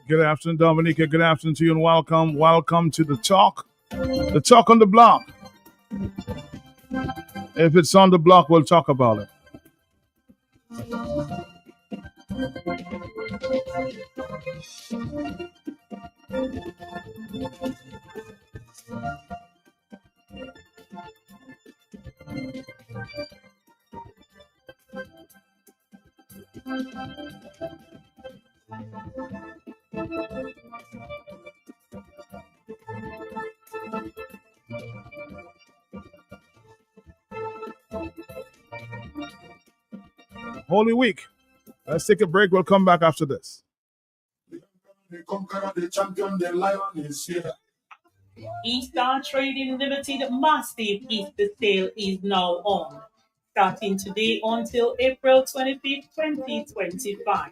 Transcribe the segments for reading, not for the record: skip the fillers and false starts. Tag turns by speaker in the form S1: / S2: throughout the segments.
S1: Good afternoon, Dominica. Good afternoon to you and welcome. Welcome to the talk. The talk on the block. If it's on the block, we'll talk about it. Holy Week. Let's take a break. We'll come back after this.
S2: The conqueror, the champion, the lion is here.
S3: Eastern Trading Limited massive Easter sale is now on. Starting today until April 25th, 2025.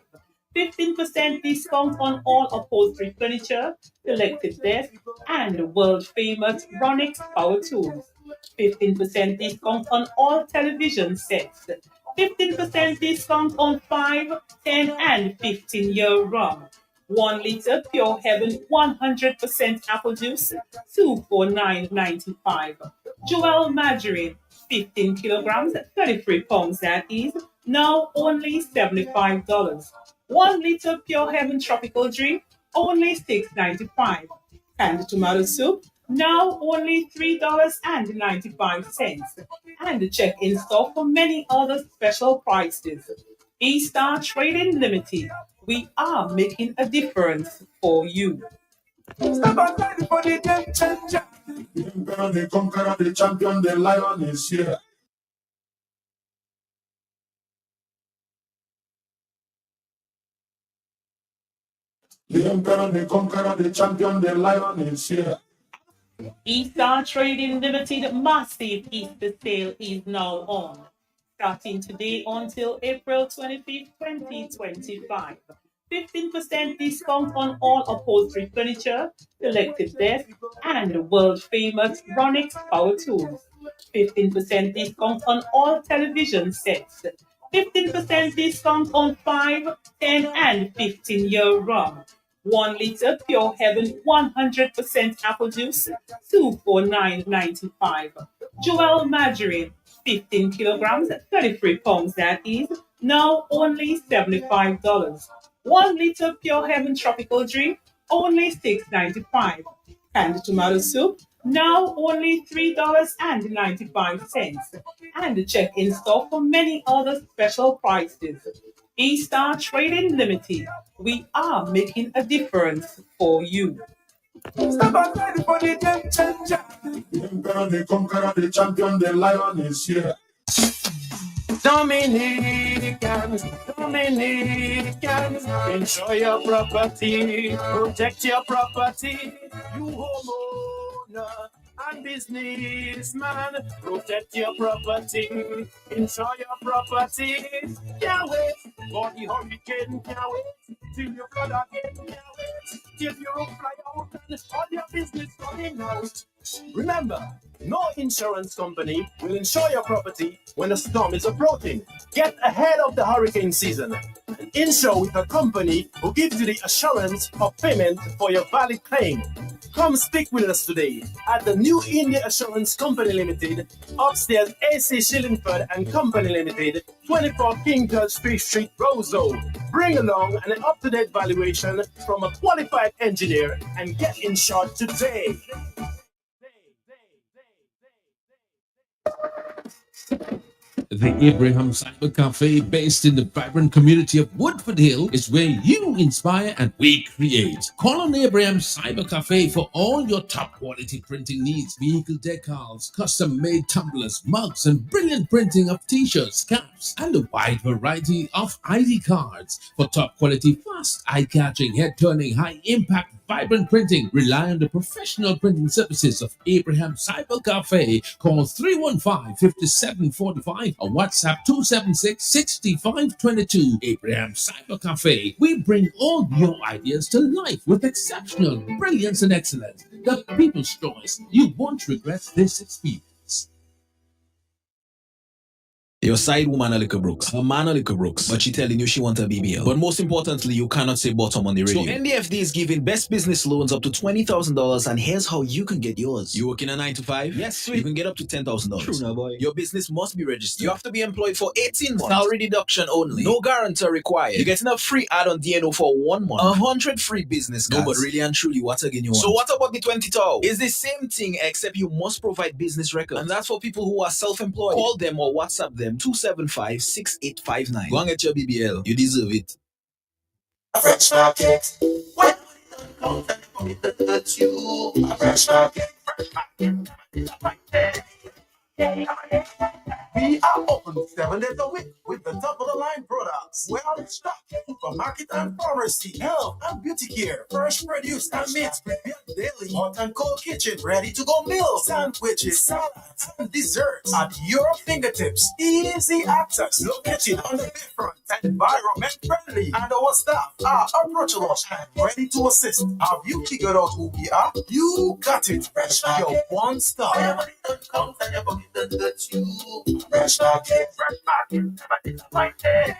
S3: 15% discount on all upholstery furniture, selected desks, and world-famous Ronix power tools. 15% discount on all television sets. 15% discount on 5, 10, and 15-year rum. 1 liter Pure Heaven 100% apple juice, $249.95. Joel margarine, 15 kilograms, 33 pounds, that is, now only $75. 1 liter Pure Heaven tropical drink, only $6.95. Canned tomato soup, now only $3.95. And check in store for many other special prices. Eastern Trading Limited. We are making a difference for you.
S2: Step aside for the game changer. The emperor, the conqueror, the champion, the lion is here. The emperor, the conqueror, the champion, the lion is here.
S3: Eastern Trading Limited massive Easter sale is now on. Starting today until April 25th, 2025. 15% discount on all upholstery furniture, selected desks, and world-famous Ronix power tools. 15% discount on all television sets. 15% discount on 5, 10, and 15-year rum. 1 liter Pure Heaven 100% apple juice, $249.95. Joel margarine, 15 kilograms, 33 pounds, that is, now only $75. 1 liter Pure Heaven tropical drink, only $6.95. Canned tomato soup, now only $3.95. And check in store for many other special prices. Eastern Trading Limited. We are making a difference for you.
S2: Step aside for the game changer. The emperor, the conqueror, the champion, the lion is here.
S4: Dominicans, enjoy your property, protect your property. You homeowner and businessman, protect your property, enjoy your property. Can't wait for the hurricane, can't wait till you flood again, can't wait till you fly out and all your business coming out. Remember, no insurance company will insure your property when a storm is approaching. Get ahead of the hurricane season and insure with a company who gives you the assurance of payment for your valid claim. Come speak with us today at the New India Assurance Company Limited, upstairs AC Shillingford and Company Limited, 24 King George Street, Roseau. Bring along an up-to-date valuation from a qualified engineer and get insured today.
S5: The Abraham Cyber Cafe, based in the vibrant community of Woodford Hill, is where you inspire and we create. Call on Abraham Cyber Cafe for all your top quality printing needs: vehicle decals, custom made tumblers, mugs, and brilliant printing of t-shirts, caps, and a wide variety of ID cards. For top quality, fast, eye-catching, head-turning, high-impact, vibrant printing, rely on the professional printing services of Abraham Cyber Cafe. Call 315-5745 or WhatsApp 276-6522. Abraham Cyber Cafe. We bring all your ideas to life with exceptional brilliance and excellence. The people's choice. You won't regret this experience.
S6: Your side woman a little brooks, her man a little brooks, but she telling you she want a BBL. But most importantly, you cannot say bottom on the radio. So NDFD is giving best business loans up to $20,000, and here's how you can get yours. You working a 9 to 5? Yes, sweet. You can get up to $10,000. True now, boy. Your business must be registered. You have to be employed for 18 months. Salary deduction only. No guarantor required. You're getting a free add-on DNO for 1 month. 100 free business cards. No, but really and truly, what again you want? So what about the 20,000? It's the same thing, except you must provide business records. And that's for people who are self-employed. Call them or WhatsApp them 275-6859. Go and get your BBL. You deserve it.
S2: A fresh market. When don't come and touch you. A fresh market. We are open 7 days a week with the top of the line products. Well stocked supermarket and pharmacy, health and beauty care, fresh produce and meats prepared daily, hot and cold kitchen, ready to go meals, sandwiches, salads, and desserts at your fingertips. Easy access, located on the bayfront, environment friendly, and our staff are approachable and ready to assist. Have you figured out who we are? You got it. Fresh your one stop. Fresh market, fresh market.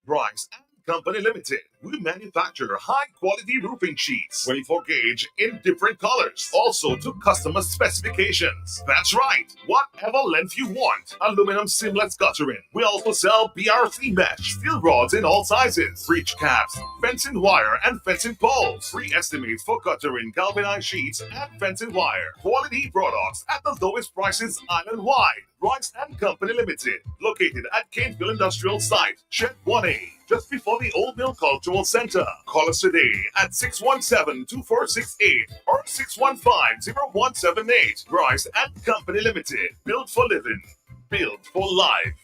S7: Bryce and Company Limited. We manufacture high-quality roofing sheets, 24 gauge in different colors, also to customer specifications. That's right, whatever length you want. Aluminum seamless guttering. We also sell BRC mesh, steel rods in all sizes, breach caps, fencing wire, and fencing poles. Free estimates for guttering, galvanized sheets, and fencing wire. Quality products at the lowest prices island-wide. Bryce and Company Limited, located at Canesville Industrial Site, Shed 1A, just before the Old Mill Cultural Center. Call us today at 617-2468 or 615-0178. Bryce and Company Limited, built for living, built for life.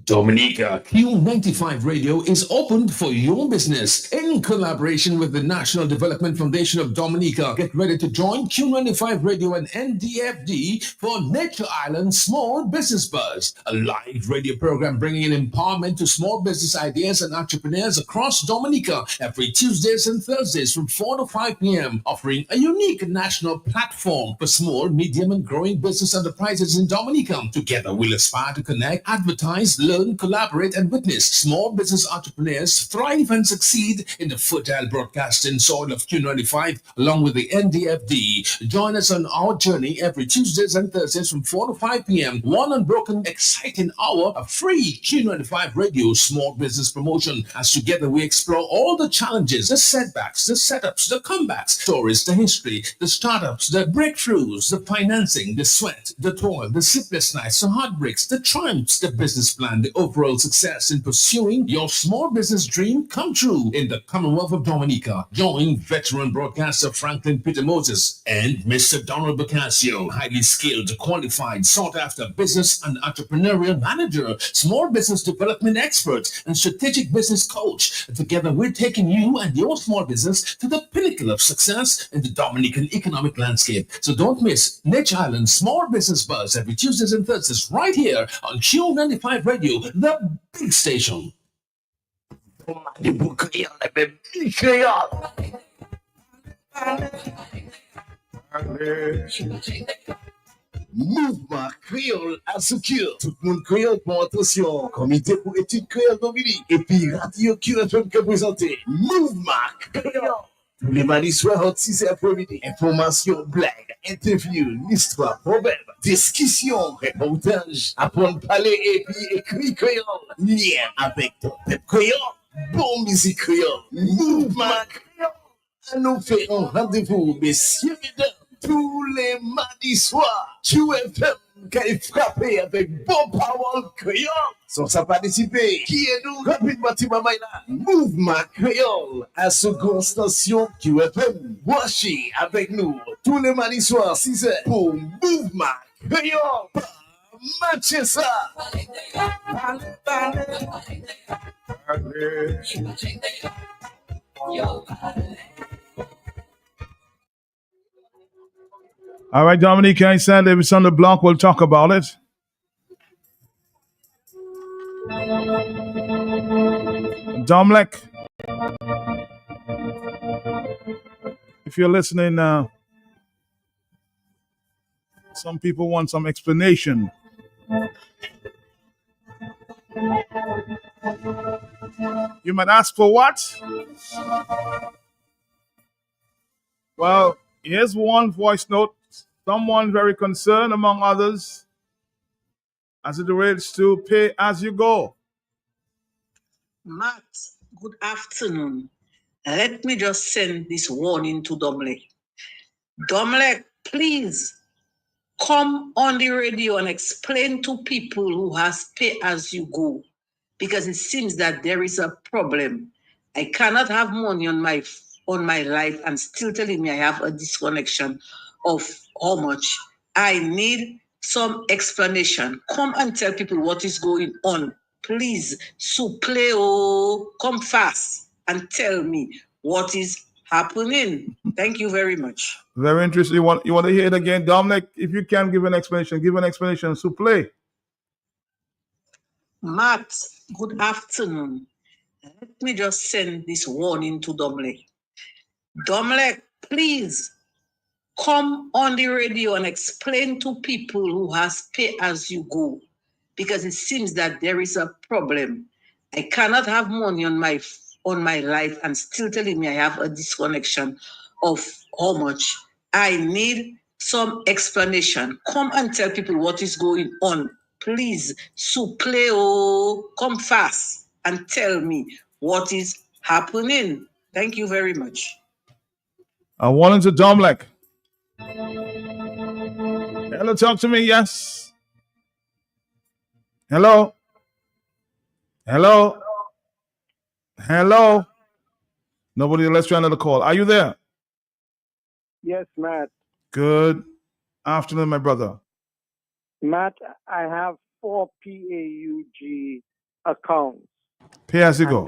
S5: Dominica Q95 Radio is opened for your business in collaboration with the National Development Foundation of Dominica. Get ready to join Q95 Radio and NDFD for Nature Island Small Business Buzz, a live radio program bringing in empowerment to small business ideas and entrepreneurs across Dominica every Tuesdays and Thursdays from 4 to 5 p.m., offering a unique national platform for small, medium, and growing business enterprises in Dominica. Together, we'll aspire to connect, advertise, learn, collaborate, and witness small business entrepreneurs thrive and succeed in the fertile broadcasting soil of Q95 along with the NDFD. Join us on our journey every Tuesdays and Thursdays from 4 to 5 p.m. One unbroken, exciting hour of free Q95 Radio small business promotion as together we explore all the challenges, the setbacks, the setups, the comebacks, stories, the history, the startups, the breakthroughs, the financing, the sweat, the toil, the sleepless nights, the heartbreaks, the triumphs, the business plan, the overall success in pursuing your small business dream come true in the Commonwealth of Dominica. Join veteran broadcaster Franklin Peter Moses and Mr. Donald Bacasio, highly skilled, qualified, sought-after business and entrepreneurial manager, small business development expert, and strategic business coach. Together, we're taking you and your small business to the pinnacle of success in the Dominican economic landscape. So don't miss Nature Island Small Business Buzz every Tuesdays and Thursdays right here on Q95 Radio, the big station.
S8: Mouvement créole à secure. Tout le monde créole pour attention. Comité pour études créole Dominique. Et puis Radio Q FM que présenter. Mouvement créole. Tous les mardis soirs, 6 après-midi. Information, blagues, interview, l'histoire, proverbe, discussion, reportage, apprendre à parler et puis écrit créole. Lien avec ton peuple créole. Bon musique créole. Mouvement créole. À nous faire un rendez-vous, messieurs, mesdames. tous les mardis soirs. QFM qui est frappé avec bon power créole. Sans ça participer, qui est nous rapidement Timamaina? Mouvement créole à ce grand station QFM. Boissez avec nous tous les mardis soirs 6h pour Mouvement créole. Matchez ça.
S1: All right, Dominique, I said if it's on the block, we'll talk about it. Dominic, if you're listening now, some people want some explanation. You might ask for what? Well, here's one voice note. Someone very concerned, among others, as it relates to pay as you go.
S9: Matt, good afternoon. Let me just send this warning to Domlek. Domlek, please come on the radio and explain to people who has pay as you go, because it seems that there is a problem. I cannot have money on my life and still telling me I have a disconnection of how much. I need some explanation. Come and tell people what is going on. Please, supleo, come fast and tell me what is happening. Thank you very much.
S1: Very interesting. You want to hear it again? Dominic, if you can give an explanation, give an explanation. So play.
S9: Matt, good afternoon. Let me just send this warning to Domlek. Domlek, please come on the radio and explain to people who has pay as you go, because it seems that there is a problem. I cannot have money on my life and still telling me I have a disconnection of how much. I need some explanation. Come and tell people what is going on. Please, supleo, come fast and tell me what is happening. Thank you very much.
S1: I wanted to Domlek. Hello, talk to me. Yes. Hello. Hello. Hello. Nobody. Let's try another call. Are you there?
S10: Yes, Matt.
S1: Good afternoon, my brother.
S10: Matt, I have 4 PAUG accounts.
S1: Pay as you go.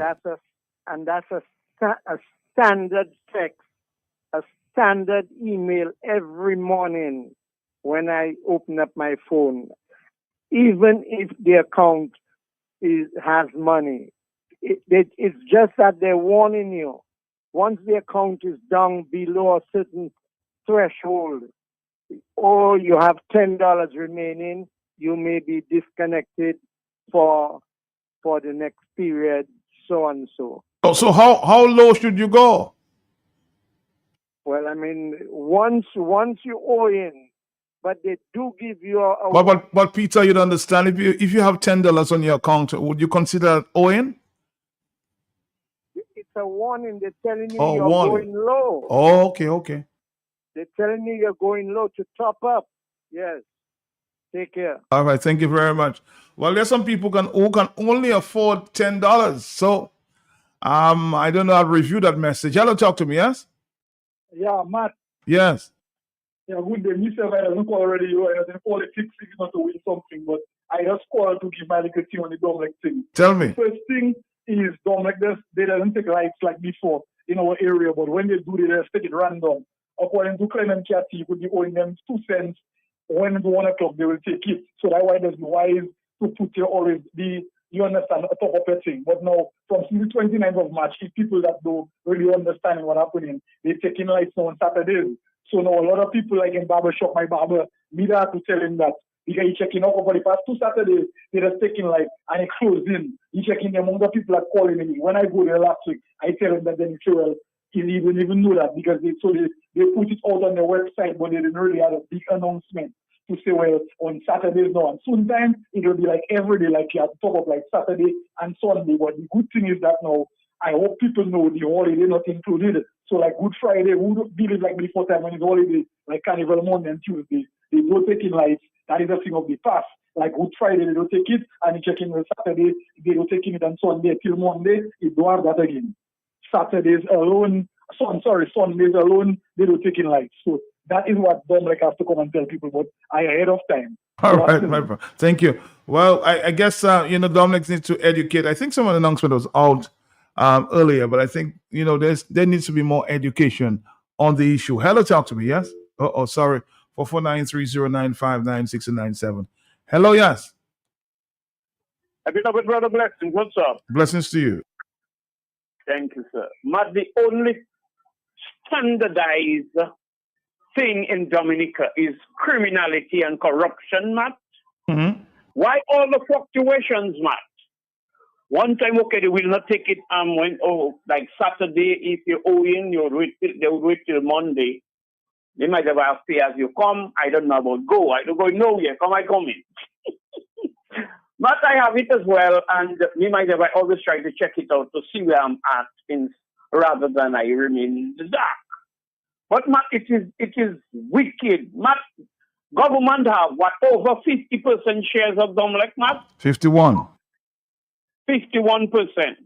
S10: And that's a standard text, a standard email every morning when I open up my phone. Even if the account has money, it's just that they're warning you. Once the account is down below a certain threshold, or you have $10 remaining, you may be disconnected for the next period, so and so.
S1: Oh, so how low should you go?
S10: Well, I mean, once you owe in, but they do give you a.
S1: But Peter, you'd understand if you have $10 on your account, would you consider owing?
S10: It's a warning. They're telling you you're going low.
S1: Oh, okay.
S10: They're telling you you're going low to top up. Yes. Take care.
S1: All right, thank you very much. Well, there's some people who can only afford $10. So I don't know how to review that message. Hello, talk to me, yes?
S11: Yeah, Matt.
S1: Yes.
S11: Yeah, good day. Myself, I haven't called already. I haven't called it 6 not to win something, but I just called to give my little thing on the Domlek thing.
S1: Tell me.
S11: First thing is Domlek, they doesn't take lights like before in our area, but when they do, they just take it random. According to Clement Cathy, you could be owing them 2 cents. When it's 1 o'clock, they will take it. So that's why it's wise to put your always you understand, a top of a thing. But now, from the 29th of March, if people that don't really understand what's happening, they're taking lights now on Saturdays. So now a lot of people, like in barbershop, my barber, me that to tell him that because he checking out over the past 2 Saturdays, they're just taking light and it closed in. He checking the amount of people are calling me. When I go there last week, I tell him that then he well, he didn't even know that because they put it out on their website, but they didn't really have a big announcement to say, well, on Saturdays now. And sometimes it will be like every day, like you have to talk of like Saturday and Sunday. But the good thing is that now, I hope people know the holiday not included. So like Good Friday, who did it like before time when it's holiday, like Carnival Monday and Tuesday, they don't take in lights. That is a thing of the past. Like Good Friday, they don't take it, and you check in on Saturday, they don't take it on Sunday till Monday, you don't have that again. Saturdays alone, Sundays alone, they don't take in lights. So that is what Dominic has to come and tell people, but I ahead of time.
S1: All right, my bro. Thank you. Well, I guess Dominic needs to educate. I think some of the announcement was out earlier, but I think there needs to be more education on the issue. Hello, talk to me. Yes. Oh, sorry. 44930959697. Hello, yes.
S12: Have you know with Brother Blessings? What's up?
S1: Blessings to you.
S12: Thank you, sir. Matt, the only standardized thing in Dominica is criminality and corruption, Matt.
S1: Mm-hmm.
S12: Why all the fluctuations, Matt? One time, okay, they will not take it like Saturday, if you're owing, they would wait till Monday. They might have asked pay as you come. I don't know about go. I don't go nowhere. Come, I come in. But I have it as well, and we might have always try to check it out to see where I'm at, rather than I remain in the dark. But Matt, it is wicked. Matt, government have over 50% shares of Domlek, Matt?
S1: 51%.
S12: 51%.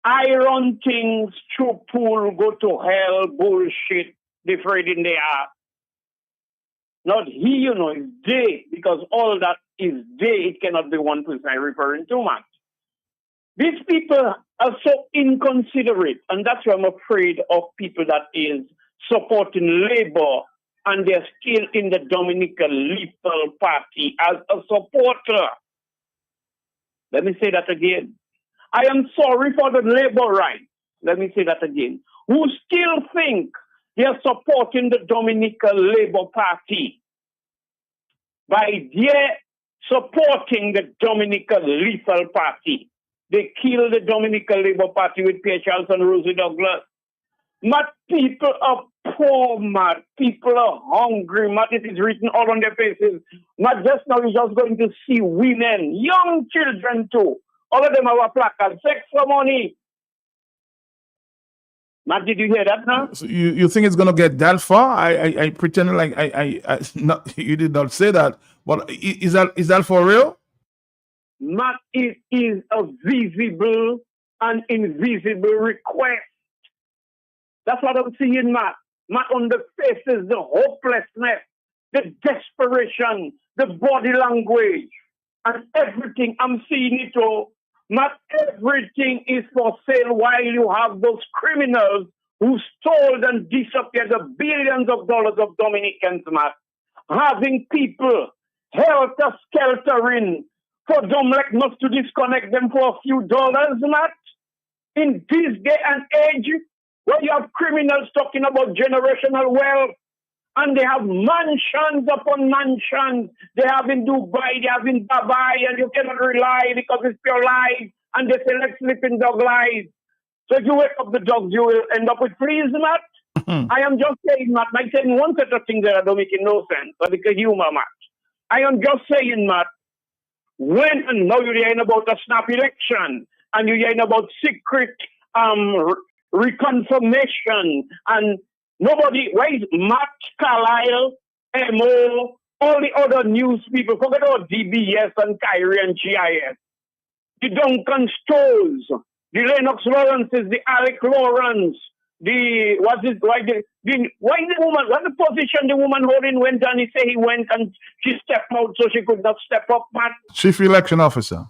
S12: I run things through pool, go to hell, bullshit, afraid in the ass. Not he, it's they, because all that is they. It cannot be one person I'm referring to, Matt. These people are so inconsiderate, and that's why I'm afraid of people that is supporting Labour, and they're still in the Dominican Liberal Party as a supporter. Let me say that again. I am sorry for the Labour right. Let me say that again. Who still think they are supporting the Dominican Labour Party by their supporting the Dominican Liberal Party. They killed the Dominican Labour Party with Pierre Charles and Rosie Douglas. Mad people are poor, mad. People are hungry, mad. It is written all on their faces. Mad, just now you're just going to see women, young children too. All of them have a placard, sex for money. Matt, did you hear that now?
S1: So you think it's going to get that far? I pretended like I not, you did not say that. But is that for real?
S12: Matt, it is a visible and invisible request. That's what I'm seeing, Matt. Matt, on the faces, the hopelessness, the desperation, the body language, and everything. I'm seeing it all. Not everything is for sale while you have those criminals who stole and disappeared the billions of dollars of Dominicans, Matt. Having people helter-skeltering for Domlek not to disconnect them for a few dollars, Matt. In this day and age, where you have criminals talking about generational wealth, and they have mansions upon mansions. They have in Dubai, they have in Dubai, and you cannot rely because it's pure lies. And they say, let's sleep in dog lies. So if you wake up the dogs, you will end up with fleas, Matt. I am just saying, Matt, I'm saying one set of things that don't make no sense, but it's a humor, Matt. I am just saying, Matt, when and now you're hearing about a snap election, and you're hearing about secret reconfirmation, and nobody, why is Matt, Carlisle, MO, all the other news people, forget about DBS and Kyrie and GIS, the Duncan Stowes, the Lennox Lawrences, the Alec Lawrence, what's the position the woman holding when Danny say he went and she stepped out so she could not step up, Matt?
S1: Chief Election Officer.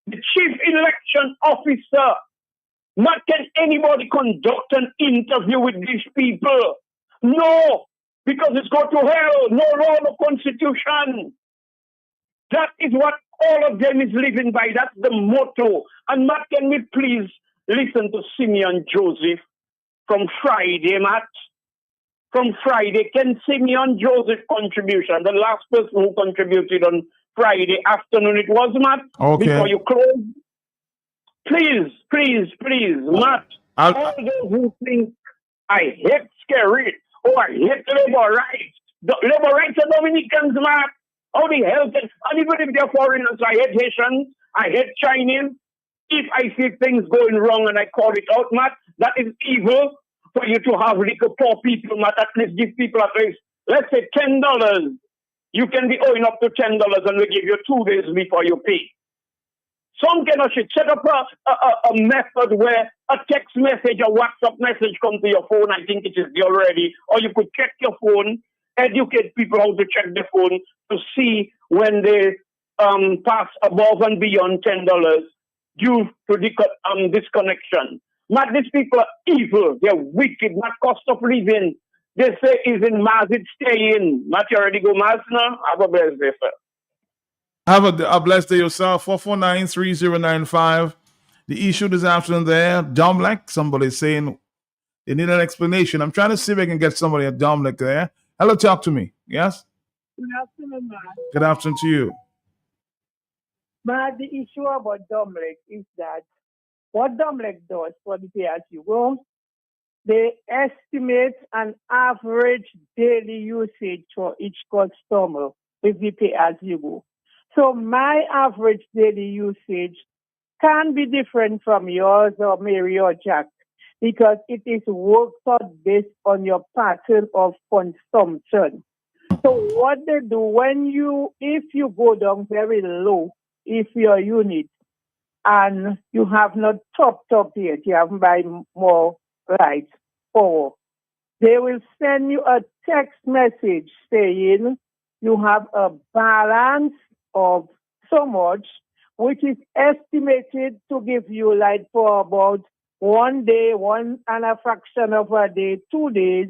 S12: The Chief Election Officer. Not can anybody conduct an interview with these people. No, because it's go to hell. No law, no constitution. That is what all of them is living by. That's the motto. And Matt, can we please listen to Simeon Joseph from Friday, Matt? From Friday. Can Simeon Joseph contribution? The last person who contributed on Friday afternoon, it was, Matt?
S1: Okay.
S12: Before you close. Please, Matt. All those who think I hate scary or I hate labor rights. The labor rights are Dominicans, Matt. How the hell can, and even if they're foreigners, I hate Haitians, I hate Chinese, If I see things going wrong and I call it out, Matt, that is evil for you to have little poor people, Matt. At least give people at least, let's say $10. You can be owing up to $10 and we give you 2 days before you pay. Some kind of shit. Set up a method where a text message or WhatsApp message comes to your phone. I think it is there already. Or you could check your phone, educate people how to check their phone to see when they pass above and beyond $10 due to disconnection. Not these people are evil. They're wicked. Not cost of living. They say is in Mars, it's staying. Not you already go Mars now? Have a blessed day, sir.
S1: Have a blessed day yourself. 449-3095. The issue this afternoon there, Domlek, somebody saying they need an explanation. I'm trying to see if I can get somebody at Domlek there. Hello, talk to me. Yes?
S10: Good afternoon, man.
S1: Good afternoon to you.
S10: But the issue about Domlek is that what Domlek does for the pay-as-you-go, they estimate an average daily usage for each customer with the pay-as-you-go. So my average daily usage can be different from yours or Mary or Jack because it is worked out based on your pattern of consumption. So what they do if you go down very low, if your unit and you have not topped up yet, you haven't buy more lights for, they will send you a text message saying you have a balance of so much, which is estimated to give you light for about 1 day, 1 and a fraction of a day, 2 days.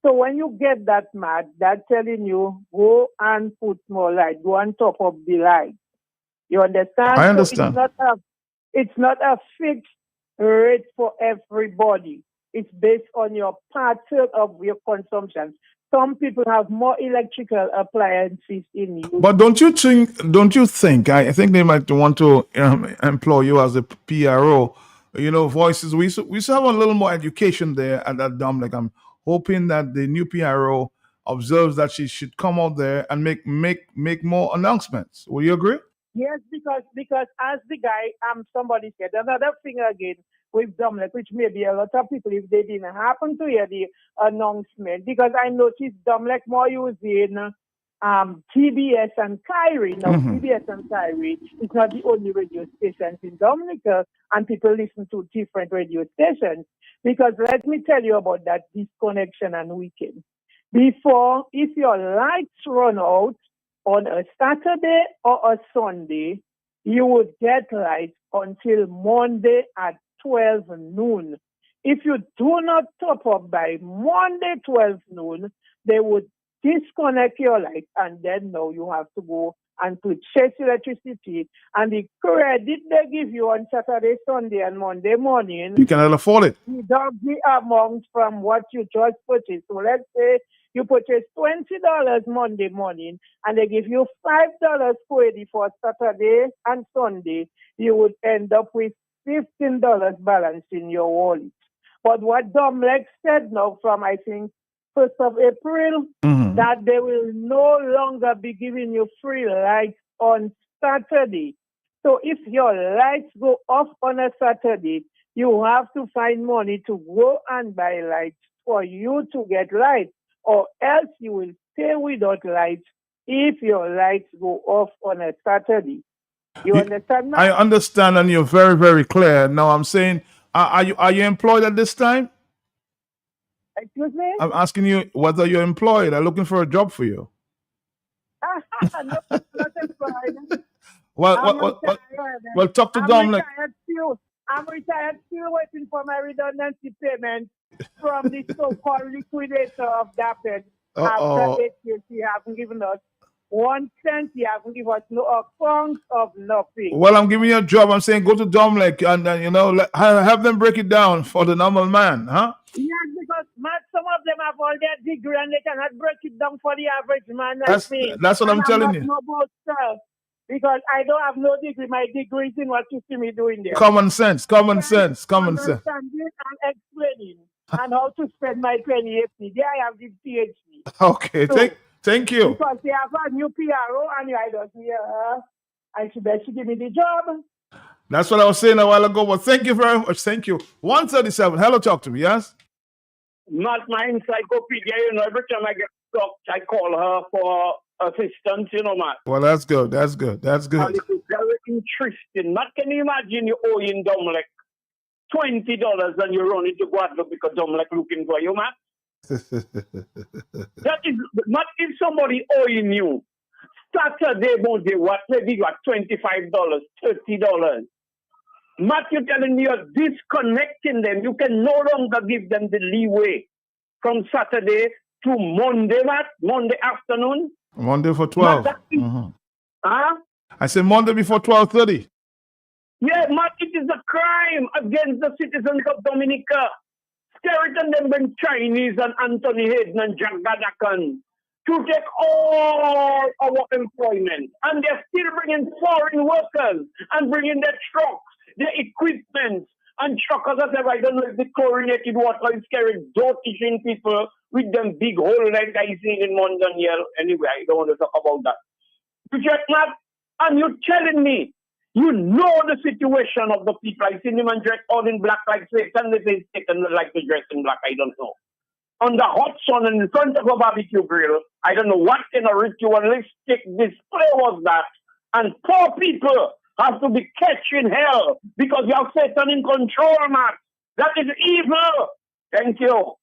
S10: So when you get that mad, that's telling you, go and put more light, go and top up the light. You understand?
S1: I understand.
S10: So it's not a fixed rate for everybody. It's based on your pattern of your consumption. Some people have more electrical appliances in use.
S1: But don't you think, I think they might want to employ you as a PRO, voices. We should have a little more education there at that Dominic. I'm hoping that the new PRO observes that she should come out there and make more announcements. Will you agree?
S10: Yes, because as the guy, somebody said, another thing again with Dominic, which maybe a lot of people, if they didn't happen to hear the announcement, because I noticed Dominic more using TBS and Kyrie. Now, TBS and Kyrie is not the only radio stations in Dominica, and people listen to different radio stations. Because let me tell you about that disconnection and weekend. Before, if your lights run out on a Saturday or a Sunday, you would get light until Monday at 12 noon. If you do not top up by Monday 12 noon, they would disconnect your light, and then now you have to go and purchase electricity. And the credit they give you on Saturday, Sunday, and Monday morning,
S1: you cannot afford it.
S10: Without the amount from what you just purchased. So let's say you purchase $20 Monday morning, and they give you $5 credit for Saturday and Sunday, you would end up with $15 balance in your wallet. But what Domlex said now from, I think, 1st of April, that they will no longer be giving you free lights on Saturday. So if your lights go off on a Saturday, you have to find money to go and buy lights for you to get lights, or else you will stay without lights if your lights go off on a Saturday. You understand now?
S1: I understand, and you're very, very clear. Now I'm saying, are you employed at this time?
S10: Excuse me?
S1: I'm asking you whether you're employed. I'm looking for a job for you.
S10: No, not employed.
S1: Well, talk to Dominic.
S10: I'm retired still waiting for my redundancy payment from the so-called liquidator of DAPED. After 8 years, he hasn't given us 1 cent. He hasn't given us no account of nothing.
S1: Well, I'm giving you a job. I'm saying go to Dominic and have them break it down for the normal man, huh?
S10: Yes, because some of them have all their degree and they cannot break it down for the average man like me.
S1: That's what I'm telling you.
S10: No boaster, because I don't have no degree. My degree is in what you see me doing there.
S1: Common sense.
S10: Understanding and explaining and how to spend my penny every day. I have the PhD.
S1: Okay, so, thank you.
S10: Because they have a new PRO and I don't hear her. And she better give me the job.
S1: That's what I was saying a while ago. But thank you very much. Thank you. 137. Hello, talk to me. Yes.
S12: Not my encyclopedia, every time I get stuck, I call her for assistance, Matt.
S1: Well, that's good. That's good. That's
S12: And
S1: good.
S12: it is very interesting. Matt, can you imagine you owing Domlek $20 and you run into Guadeloupe because Domlek looking for you, Matt? That is, Matt, if somebody owing you, Saturday, Monday, what, maybe you got $25, $30. Matt, you're telling me you're disconnecting them. You can no longer give them the leeway from Saturday to Monday, Matt, Monday afternoon.
S1: Monday for 12.
S12: Matt, huh?
S1: I said Monday before 12:30.
S12: Yeah, Matt, it is a crime against the citizens of Dominica. Skeleton them bring Chinese and Anthony Hayden and Jack Gadakan to take all our employment. And they're still bringing foreign workers and bringing their trucks, their equipment, and truckers that have, I don't know if the chlorinated water is carrying dirty people with them big hole like I seen in London here. Anyway, I don't want to talk about that. You get mad? And you're telling me you know the situation of the people. I seen him and dress all in black like Satan. They say Satan like to dress in black. I don't know. On the hot sun and in front of a barbecue grill, I don't know what kind of ritualistic display was that. And poor people have to be catching hell because you have Satan in control, man. That is evil. Thank you.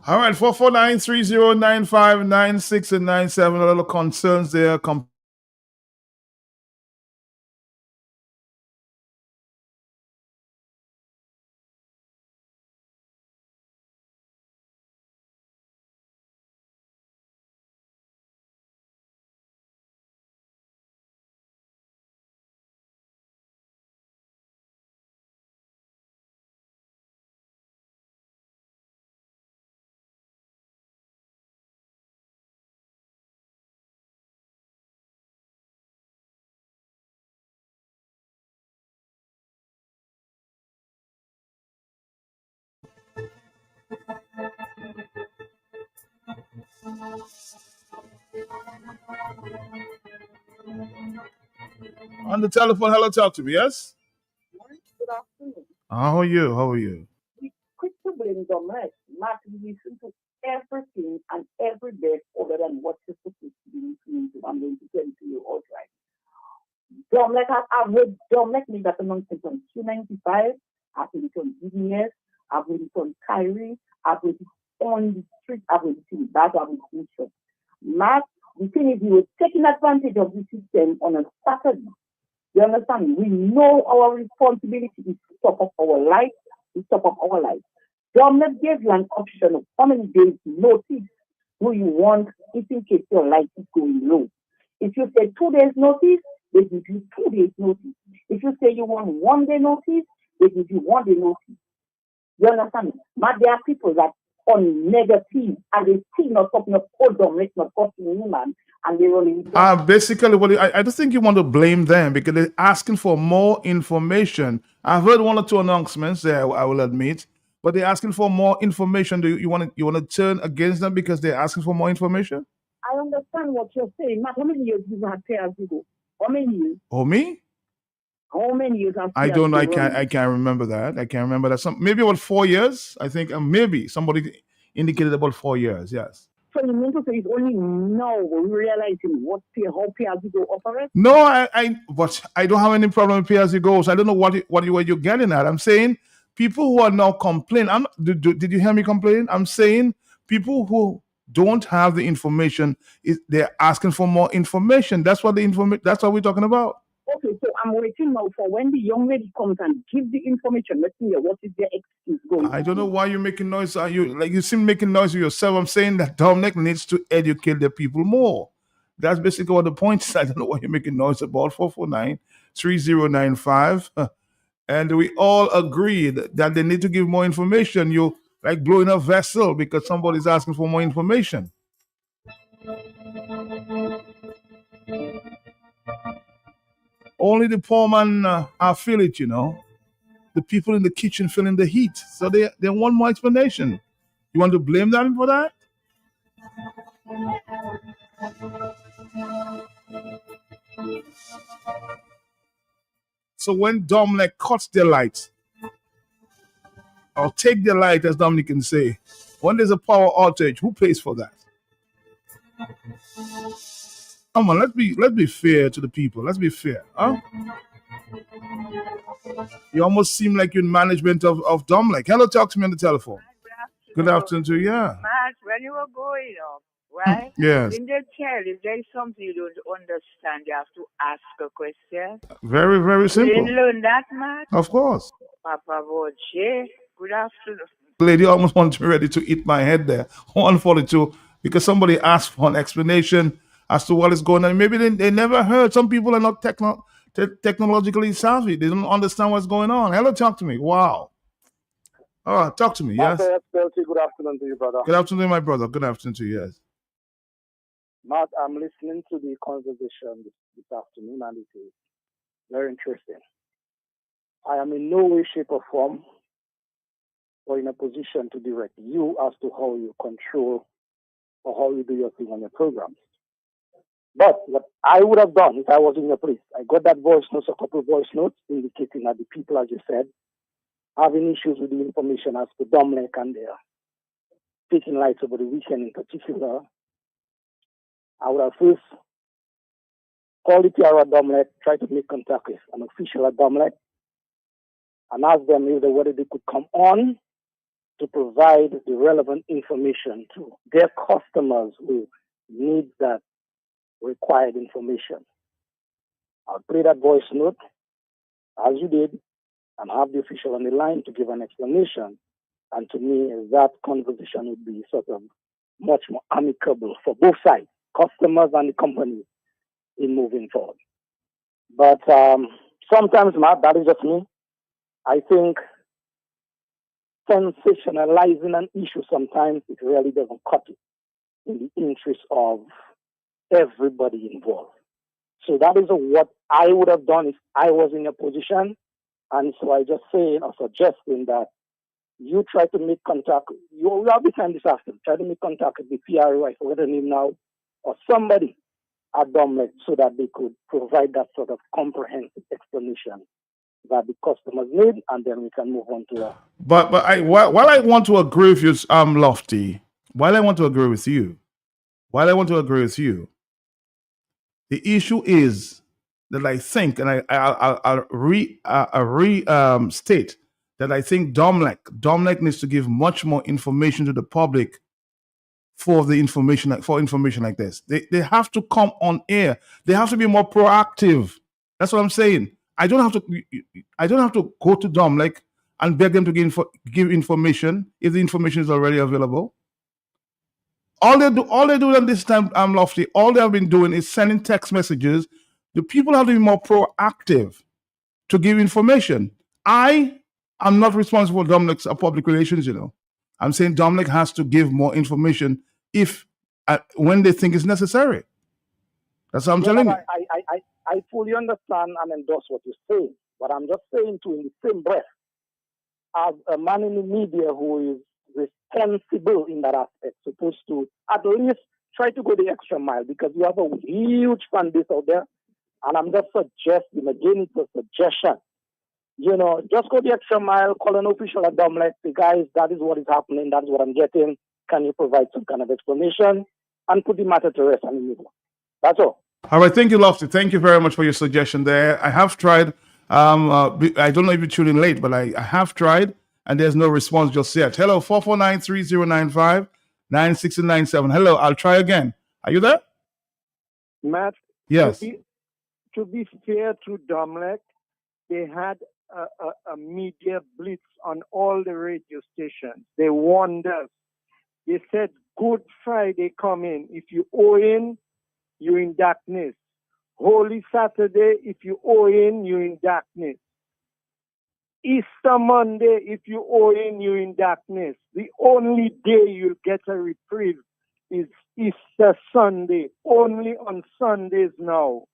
S1: All right, 449-3095-96 and 97. A little concerns there. On the telephone, hello, talk to me, yes?
S13: Good afternoon.
S1: How are you? How are you?
S13: We quit to blame Dominic. Mark, we listen to everything and every bit other than what you're supposed to be listening to. I'm going to tell to you outright. I've heard Dominic make that announcement on Q95. I've heard it on GDS. I've heard it on Kyrie. I've heard it on the street. I've heard it in that. I've heard it in shop. Mark, the thing is, you were taking advantage of the system on a Saturday. You understand? We know our responsibility is to top up our life, to top up our life. Government gave you an option of how many days notice do you want if in case your life is going low. If you say 2 days notice, they give you 2 days notice. If you say you want 1 day notice, they give you 1 day notice. You understand? But there are people that on negative and they still not talking of old Dominic, not costing human. And they only
S1: basically, I just think you want to blame them because they're asking for more information. I've heard 1 or 2 announcements there, I will admit, but they're asking for more information. Do you want to turn against them because they're asking for more information?
S13: I understand what you're saying. Matt, how many years you had pay as you go? How many years?
S1: Oh, me?
S13: How many years have
S1: I don't know. I can't remember that. I can't remember that. Maybe about 4 years. I think maybe somebody indicated about 4 years. Yes.
S13: So you mean to say it's only now we're realizing how pay-as-you-go operates?
S1: No, but I don't have any problem with pay-as-you-go. So I don't know what you're getting at. I'm saying people who are now complaining. Did you hear me complain? I'm saying people who don't have the information, they're asking for more information. That's what that's what we're talking about.
S13: Okay, so I'm waiting now for when the young lady comes and gives the information. Let's hear what is their excuse going.
S1: I don't know why you're making noise. You seem making noise with yourself. I'm saying that Dominic needs to educate the people more. That's basically what the point is. I don't know why you're making noise about 449-3095. And we all agreed that they need to give more information. You like blowing a vessel because somebody's asking for more information. Only the poor man feel it, The people in the kitchen feeling the heat. So they want more explanation. You want to blame them for that? So when Dominic cuts their lights, or take their light, as Dominic can say, when there's a power outage, who pays for that? Come on, let's be fair to the people. Let's be fair, huh? You almost seem like you're in management of Dominic. Hello, talk to me on the telephone. Good afternoon to you. Yeah.
S14: Matt, when you were growing up, right?
S1: Yes.
S14: Didn't they tell you if there's something you don't understand, you have to ask a question?
S1: Very, very
S14: You
S1: simple.
S14: didn't learn that, Matt?
S1: Of course.
S14: Papa Boche, good afternoon.
S1: Lady almost wanted me ready to eat my head there. 142, because somebody asked for an explanation as to what is going on. Maybe they never heard. Some people are not technologically savvy. They don't understand what's going on. Hello, talk to me. Wow. Oh, talk to me. Yes.
S15: Good afternoon to you, brother.
S1: Good afternoon, my brother. Good afternoon to you. Yes.
S15: Matt, I'm listening to the conversation this afternoon, and it is very interesting. I am in no way, shape, or form or in a position to direct you as to how you control or how you do your thing on your programs. But what I would have done if I was in your place, I got that voice notes, a couple of voice notes indicating that the people, as you said, having issues with the information as to Dominic and their taking lights over the weekend in particular. I would have first called the PR at Dominic, try to make contact with an official at Dominic, and ask them whether they could come on to provide the relevant information to their customers who need that required information. I'll play that voice note, as you did, and have the official on the line to give an explanation. And to me, that conversation would be sort of much more amicable for both sides, customers and the company, in moving forward. But sometimes, Matt, that is just me. I think sensationalizing an issue sometimes it really doesn't cut it in the interest of everybody involved. So that is what I would have done if I was in a position. And so I just saying or suggesting that you try to make contact. You have the time this afternoon. Try to make contact with the PRO, I forget the name now, or somebody at Dominic so that they could provide that sort of comprehensive explanation that the customers need, and then we can move on to that.
S1: But while I want to agree with you, Lofty, while I want to agree with you, the issue is that I think, and I'll state that I think Dominic needs to give much more information to the public for information like this. They have to come on air. They have to be more proactive. That's what I'm saying. I don't have to go to Dominic and beg them to give information if the information is already available. All they do at this time, Lofty, all they have been doing is sending text messages. The people have to be more proactive to give information. I am not responsible for Dominic's public relations, I'm saying Dominic has to give more information if when they think it's necessary. That's what I'm telling you.
S15: I fully understand and endorse what you're saying, but I'm just saying too, in the same breath, as a man in the media who is responsible in that aspect, supposed to at least try to go the extra mile, because you have a huge fan base out there, and I'm just suggesting, again, it's a suggestion, just go the extra mile, call an official at Dominic, say, guys, that is what is happening, that is what I'm getting, can you provide some kind of explanation, and put the matter to rest and move on. That's all.
S1: All right, thank you, Lofty. Thank you very much for your suggestion there. I have tried. I don't know if you tuned in late, but I have tried, and there's no response just yet. Hello, 449-3095-9697. Hello, I'll try again. Are you there?
S10: Matt?
S1: Yes.
S10: To be fair to Dominic, they had a media blitz on all the radio stations. They warned us. They said, Good Friday coming. If you owe in, you're in darkness. Holy Saturday, if you owe in, you're in darkness. Easter Monday, if you owe in, you're in darkness. The only day you'll get a reprieve is Easter Sunday. Only on Sundays now.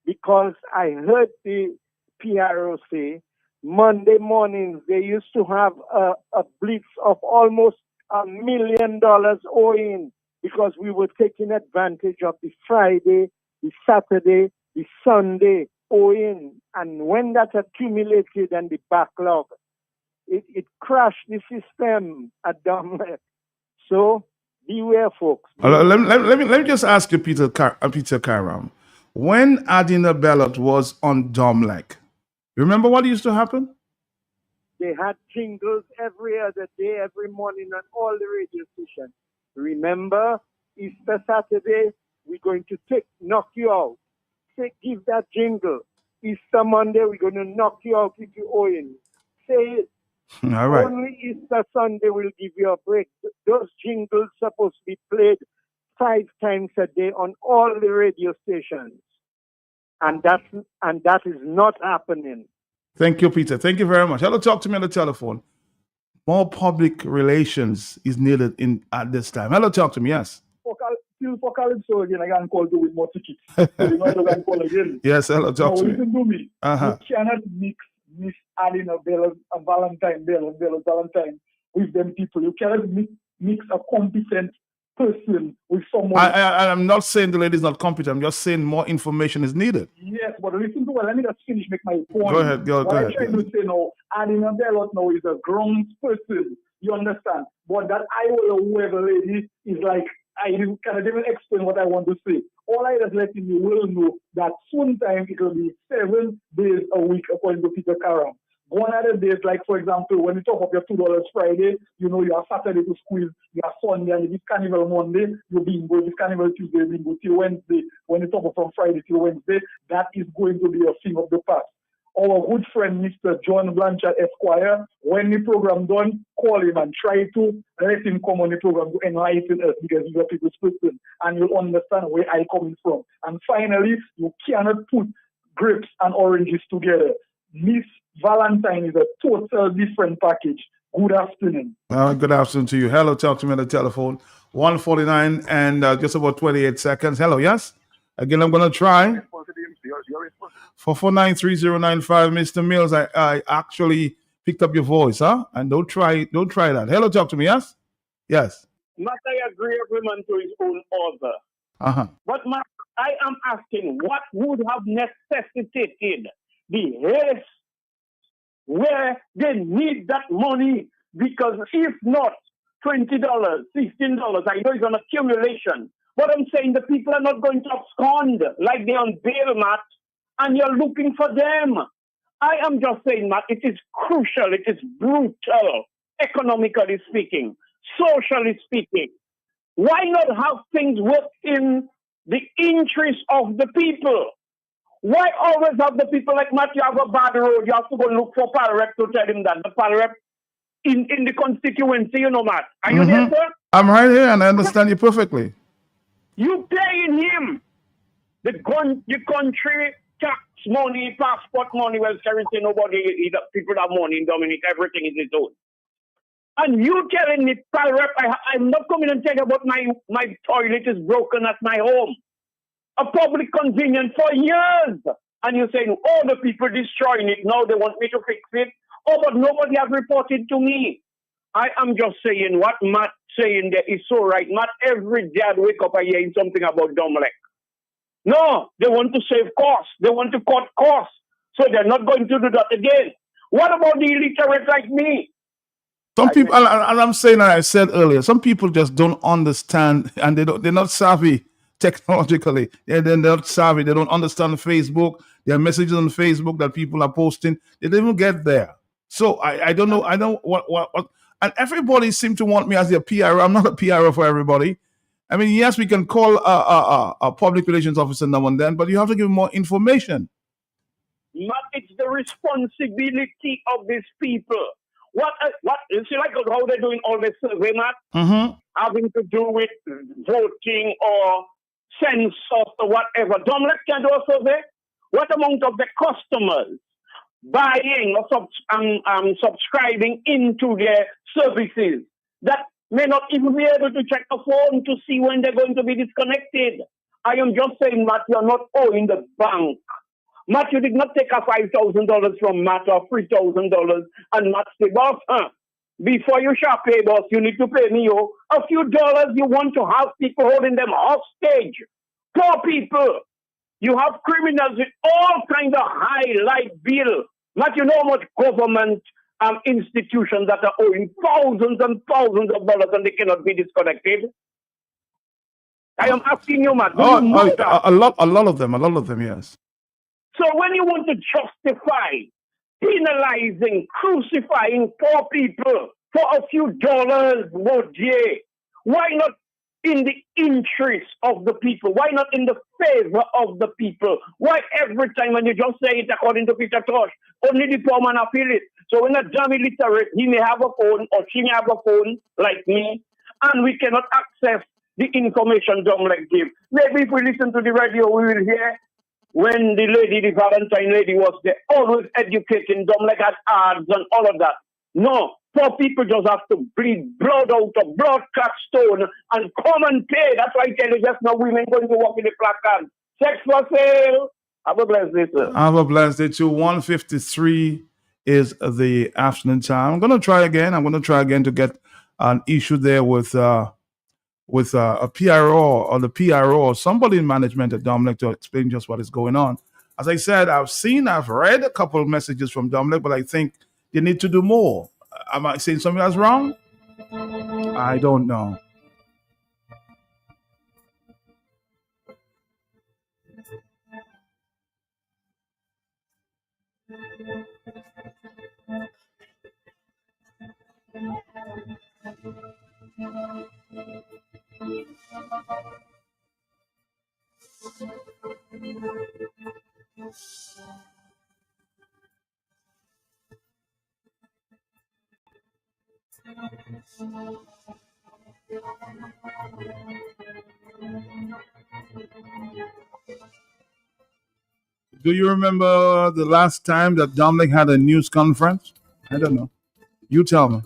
S10: Because I heard the PRO say, Monday mornings, they used to have a blitz of almost $1 million owing, because we were taking advantage of the Friday, the Saturday, the Sunday owing. And when that accumulated and the backlog, it crashed the system at Domlek. So beware, folks.
S1: Let me just ask you, Peter Karam. When Adina Bellot was on Domlek, remember what used to happen?
S10: They had jingles every other day, every morning on all the radio stations. Remember, Easter Saturday, we're going to knock you out. Give that jingle. Easter Monday, we're going to knock you out if you owing. Say it.
S1: All right.
S10: Only Easter Sunday will give you a break. Those jingles supposed to be played 5 times a day on all the radio stations. And that is not happening.
S1: Thank you, Peter. Thank you very much. Hello, talk to me on the telephone. More public relations is needed at this time. Hello, talk to me. Yes.
S11: For Calypso again, I can call you with more tickets. So you might as call again.
S1: Yes, hello, talk to me.
S11: Listen to me.
S1: Uh-huh.
S11: You cannot mix adding a Valentine with them people. You cannot mix a competent person with someone.
S1: I'm not saying the lady is not competent. I'm just saying more information is needed.
S11: Yes, but listen to what. Let me just finish, make my point.
S1: Go ahead. Go ahead.
S11: I'm trying to say now, Adina Bellot now is a grown person. You understand? But that Iowa whoever lady is like, I cannot even explain what I want to say. All I just letting you will know that sometime it will be 7 days a week according to Peter Karam. One other days, like for example, when you talk of your $2 Friday, you know you have Saturday to squeeze, you have Sunday, and if it's Carnival Monday, you bingo, if it's Carnival Tuesday, bingo till Wednesday. When you talk of from Friday till Wednesday, that is going to be a thing of the past. Our good friend, Mr. John Blanchard Esquire, when the program done, call him and try to let him come on the program to enlighten us because he's a people's person and you'll understand where I'm coming from. And finally, you cannot put grapes and oranges together. Miss Valentine is a total different package. Good afternoon.
S1: Good afternoon to you. Hello, talk to me on the telephone. 149 and just about 28 seconds. Hello, yes? Again, I'm going to try. 4493095, Mr. Mills. I actually picked up your voice, huh? And don't try that. Hello, talk to me, yes? Yes.
S12: Matt, I agree every man to his own order.
S1: Uh-huh.
S12: But Matt, I am asking, what would have necessitated the haste where they need that money? Because if not, $20, $16, I know it's an accumulation. But I'm saying the people are not going to abscond like they're on bail, Matt, and you're looking for them. I am just saying, Matt, it is crucial, it is brutal, economically speaking, socially speaking. Why not have things work in the interest of the people? Why always have the people like Matt, you have a bad road, you have to go look for Parrep to tell him that the Parrep in the constituency, you know, Matt. Are you there, sir?
S1: I'm right here and I understand you perfectly.
S12: You paying him the country tax money, passport money. Well, seriously, people have money in Dominic. Everything is his own. And you telling me, Parrep, I'm not coming and tell you about my toilet is broken at my home. A public convenience for years. And you're saying, oh, the people destroying it. Now they want me to fix it. Oh, but nobody has reported to me. I am just saying what Matt saying there is so right. Matt, every day I wake up, I hear something about Domlek. No, they want to save costs. They want to cut costs. So they're not going to do that again. What about the illiterate like me?
S1: Some people, and I'm saying, I said earlier, some people just don't understand and they're not savvy technologically. They're not savvy. They don't understand Facebook. There are messages on Facebook that people are posting. They don't even get there. So I don't know. I don't what and everybody seems to want me as their PRO. I'm not a PRO for everybody. I mean, yes, we can call a public relations officer now and then, but you have to give more information.
S12: Matt, it's the responsibility of these people. What you see, like how they're doing all this survey, Matt, having to do with voting or census or whatever. Domlek can do a survey. What amount of the customers buying or subscribing into their services that may not even be able to check a phone to see when they're going to be disconnected? I am just saying, Matt, you're not owing the bank. Matt, you did not take a $5,000 from Matt or $3,000 and Matt say, boss, before you shall pay, boss, you need to pay me a few dollars. You want to have people holding them hostage. Poor people. You have criminals with all kinds of high light bill. Not you know how much government institutions that are owing thousands and thousands of dollars and they cannot be disconnected. I am asking you, man. Do you know that?
S1: a lot of them, yes.
S12: So when you want to justify penalizing, crucifying poor people for a few dollars, Modier, why not in the interest of the people? Why not in the favor of the people? Why every time when you just say it according to Peter Tosh, only the poor man appeal it? So when a dummy literate, he may have a phone or she may have a phone like me, and we cannot access the information Dominic give. Maybe if we listen to the radio, we will hear when the Valentine lady was there, always educating them like had ads and all of that. No, poor people just have to bleed blood out of blood clot stone and come and pay. That's why I tell you just now women going to walk in the placard. Sex for sale. Have a blessed day, sir.
S1: Have a blessed day too. 1:53 is the afternoon time. I'm going to try again to get an issue there with a PRO or the PRO or somebody in management at Dominic to explain just what is going on. As I said, I've read a couple of messages from Dominic, but I think they need to do more. Am I saying something that's wrong? I don't know. Do you remember the last time that Dominic had a news conference? I don't know. You tell me.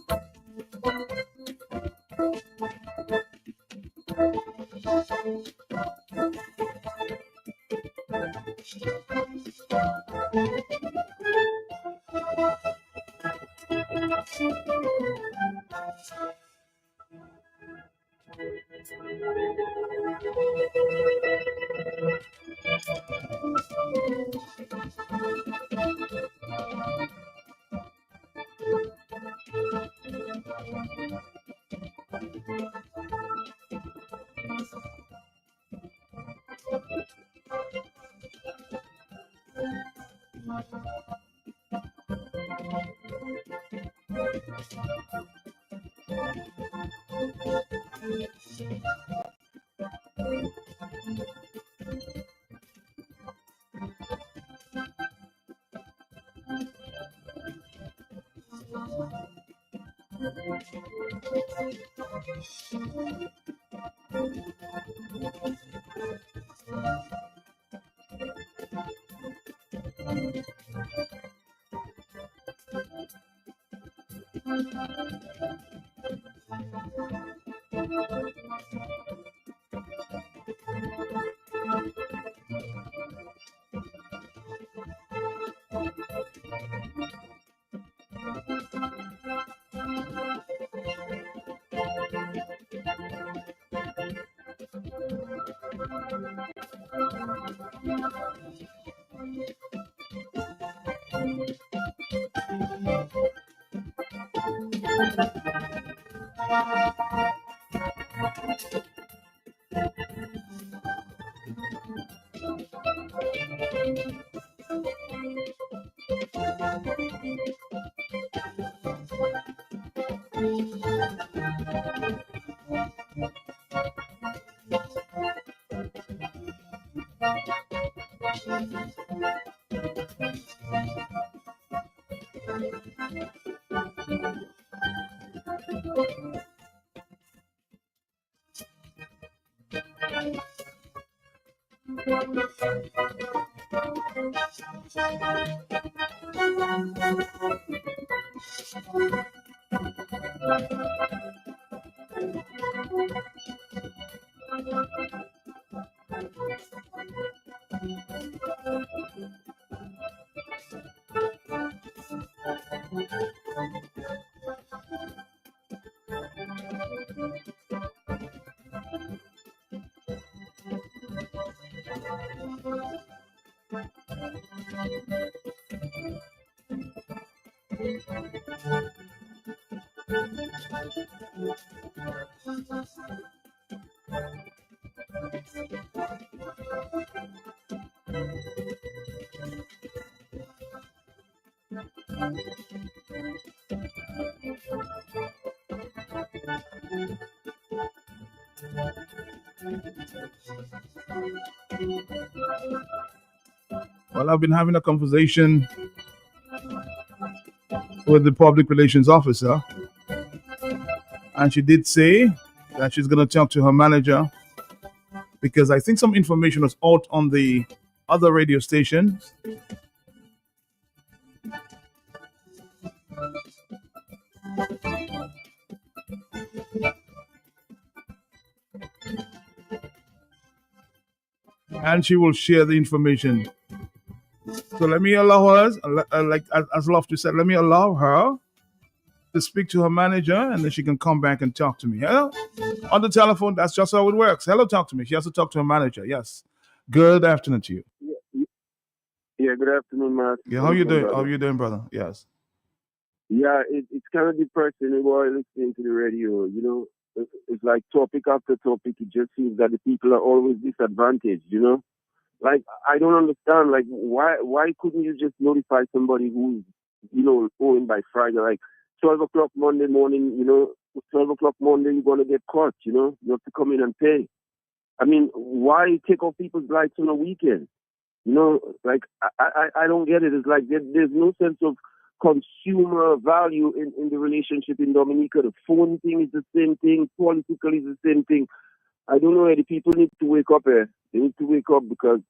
S1: Well, I've been having a conversation with the public relations officer, and she did say that she's going to talk to her manager because I think some information was out on the other radio station. And she will share the information. So let me allow her, like as Lofty said, let me allow her to speak to her manager, and then she can come back and talk to me. Hello? On the telephone, that's just how it works. Hello, talk to me. She has to talk to her manager. Yes. Good afternoon to you.
S16: Yeah, good afternoon, Matt.
S1: Yeah, how you doing? How you doing, brother? Yes.
S16: Yeah, it's kind of depressing while listening to the radio. You know, it's like topic after topic. It just seems that the people are always disadvantaged. You know, like I don't understand. Like why couldn't you just notify somebody who's owing by Friday, like 12 o'clock Monday morning? You know, 12 o'clock Monday you're gonna get caught. You know, you have to come in and pay. I mean, why take off people's lights on a weekend? You know, like I don't get it. It's like there's no sense of consumer value in the relationship in Dominica. The phone thing is the same thing. Political is the same thing. I don't know. The people need to wake up here. They need to wake up because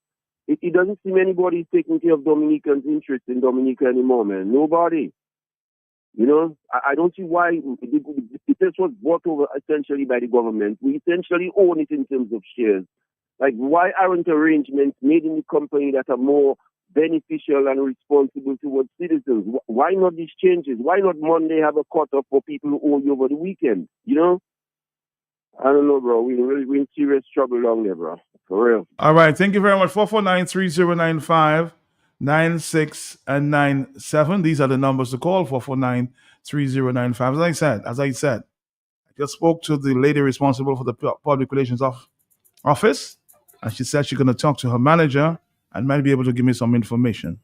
S16: it doesn't seem anybody is taking care of Dominicans' interest in Dominica anymore, man. Nobody. You know, I don't see why the place was bought over essentially by the government. We essentially own it in terms of shares. Like, why aren't arrangements made in the company that are more beneficial and responsible towards citizens? Why not these changes? Why not Monday have a cutoff for people who owe you over the weekend? You know? I don't know, bro. We're in serious trouble down there, bro. For real.
S1: All right. Thank you very much. 449-3095, 96 and 97. These are the numbers to call, 449-3095. As I said, I just spoke to the lady responsible for the public relations office, and she said she's going to talk to her manager and might be able to give me some information.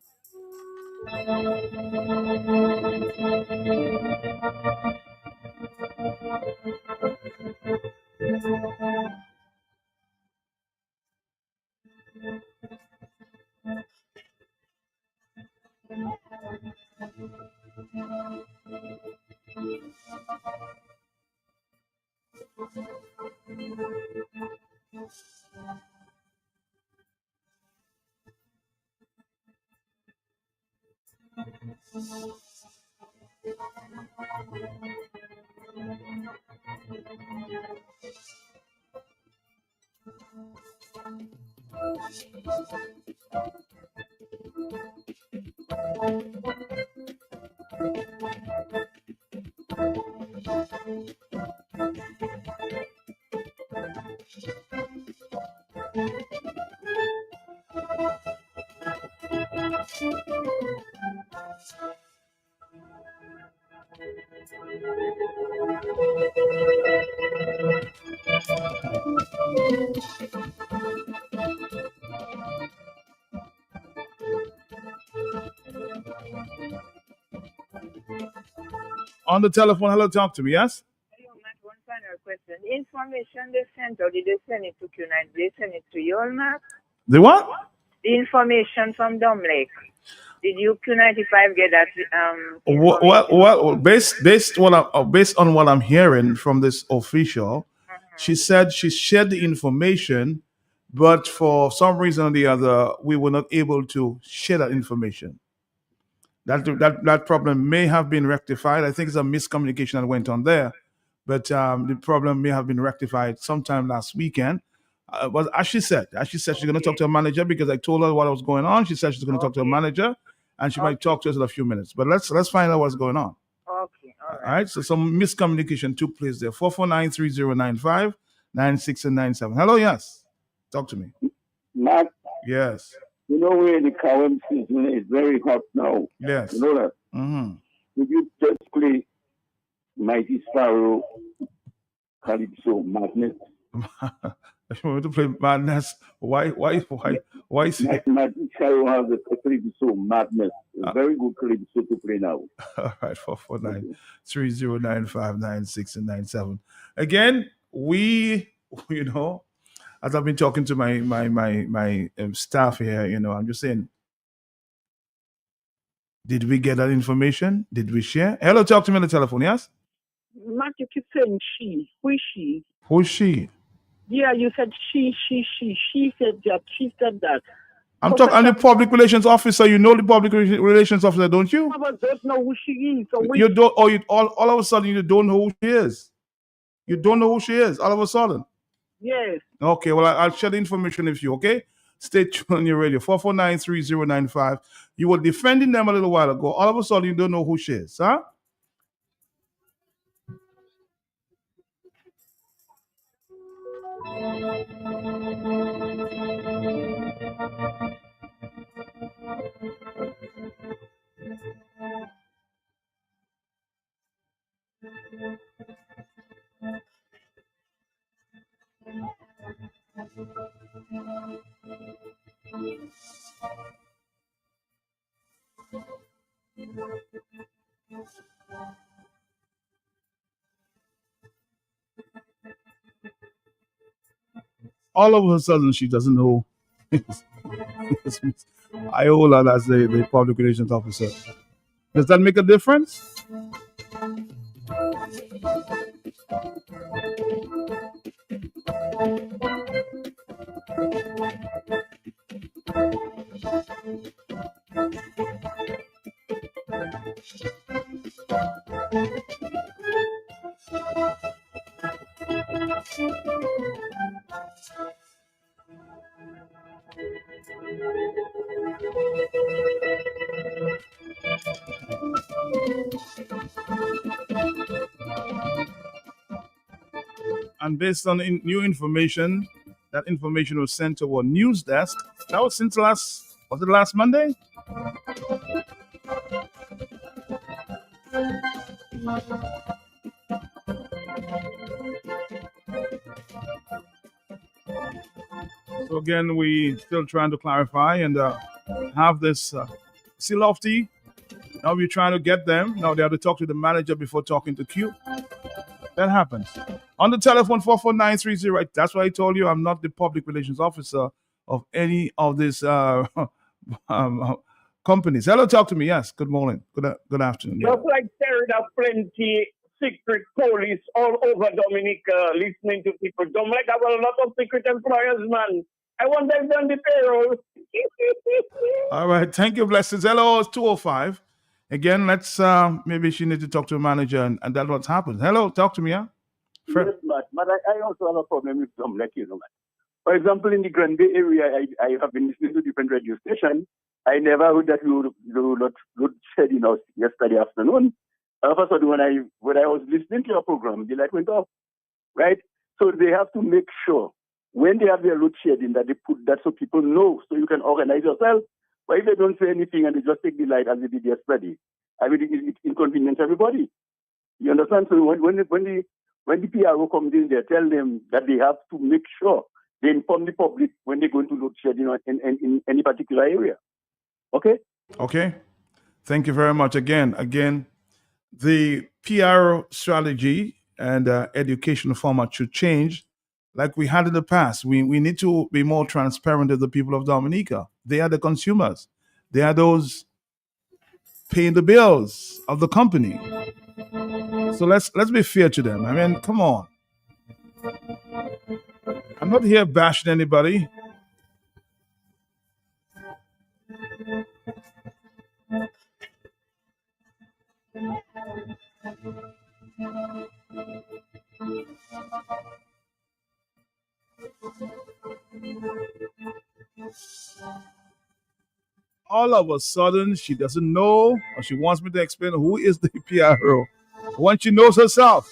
S1: On the telephone, hello, talk to me, yes?
S14: Hello, Matt. One final question. The information they sent, or did they send it to Q9? Did they send it to you, Matt?
S1: The what?
S14: The information from Dumb Lake. Did you Q95 get that?
S1: Well, based on what I'm hearing from this official, she said she shared the information, but for some reason or the other, we were not able to share that information. That problem may have been rectified. I think it's a miscommunication that went on there, but the problem may have been rectified sometime last weekend. But as she said she's going to talk to her manager because I told her what was going on. She said she's going to talk to her manager, and she might talk to us in a few minutes. But let's find out what's going on.
S14: Okay, all
S1: All right. So some miscommunication took place there. 449-3095, 96 and 97. Hello, yes. Talk to me.
S16: Matt,
S1: Yes.
S16: You know where the current season is very hot now.
S1: Yes.
S16: You know that.
S1: Mm-hmm.
S16: Would you just play Mighty Sparrow, Calypso, Madness?
S1: If you want to play Madness, why is it?
S16: Mighty Sparrow has a Calypso, Madness. A very good Calypso to play now.
S1: All right, 449-309-596 and 97. Again, you know, as I've been talking to my staff here, I'm just saying, did we get that information? Did we share? Hello, talk to me on the telephone, yes?
S13: Matt, you keep saying she. Who is she?
S1: Who's she?
S13: Yeah, you said she. She said that. She said that.
S1: I'm the public relations officer. You know the public relations officer, don't you?
S13: But don't know who she is. So
S1: You don't, or you all of a sudden you don't know who she is. You don't know who she is all of a sudden.
S13: Yes.
S1: Okay, well, I'll share the information with you, okay? Stay tuned on your radio, 449-3095. You were defending them a little while ago. All of a sudden, you don't know who she is, huh? All of a sudden, she doesn't know. I hold her as the public relations officer. Does that make a difference? And based on new information, that information was sent to our news desk. That was since last Monday? So again, we still trying to clarify and have this. See, Lofty, now we're trying to get them. Now they have to talk to the manager before talking to Q. That happens. On the telephone, 44930. That's why I told you I'm not the public relations officer of any of these companies. Hello, talk to me. Yes, good morning. Good afternoon. Yeah.
S12: Just like there are plenty secret police all over Dominica listening to people. Dominic have a lot of secret employers, man. I want them done the payroll.
S1: All right. Thank you, blessings. Hello, it's 205. Again, let's maybe she needs to talk to a manager and that's what's happened. Hello, talk to me, yeah?
S16: Yes, but I also have a problem with some, like, man. For example, in the Grand Bay area, I have been listening to different radio stations. I never heard that you load shedding out yesterday afternoon. All of a sudden, when I was listening to your program, the light went off, right? So they have to make sure when they have their load shedding that they put that so people know, so you can organize yourself. But if they don't say anything and they just take the light as they did yesterday, I mean, it inconvenience everybody. You understand? So when the PRO comes in there, tell them that they have to make sure they inform the public when they're going to load shedding in any particular area. Okay?
S1: Okay. Thank you very much. Again, the PR strategy and educational format should change like we had in the past. We need to be more transparent with the people of Dominica. They are the consumers. They are those paying the bills of the company. So let's be fair to them. I mean, come on. I'm not here bashing anybody. All of a sudden, she doesn't know, or she wants me to explain who is the PRO when she knows herself.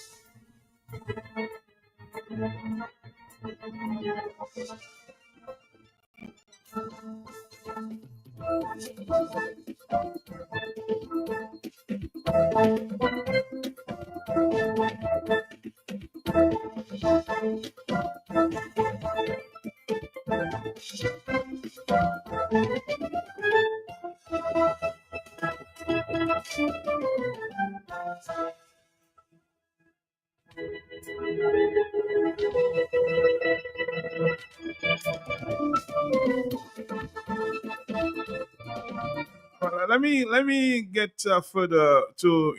S1: Well, let me get further to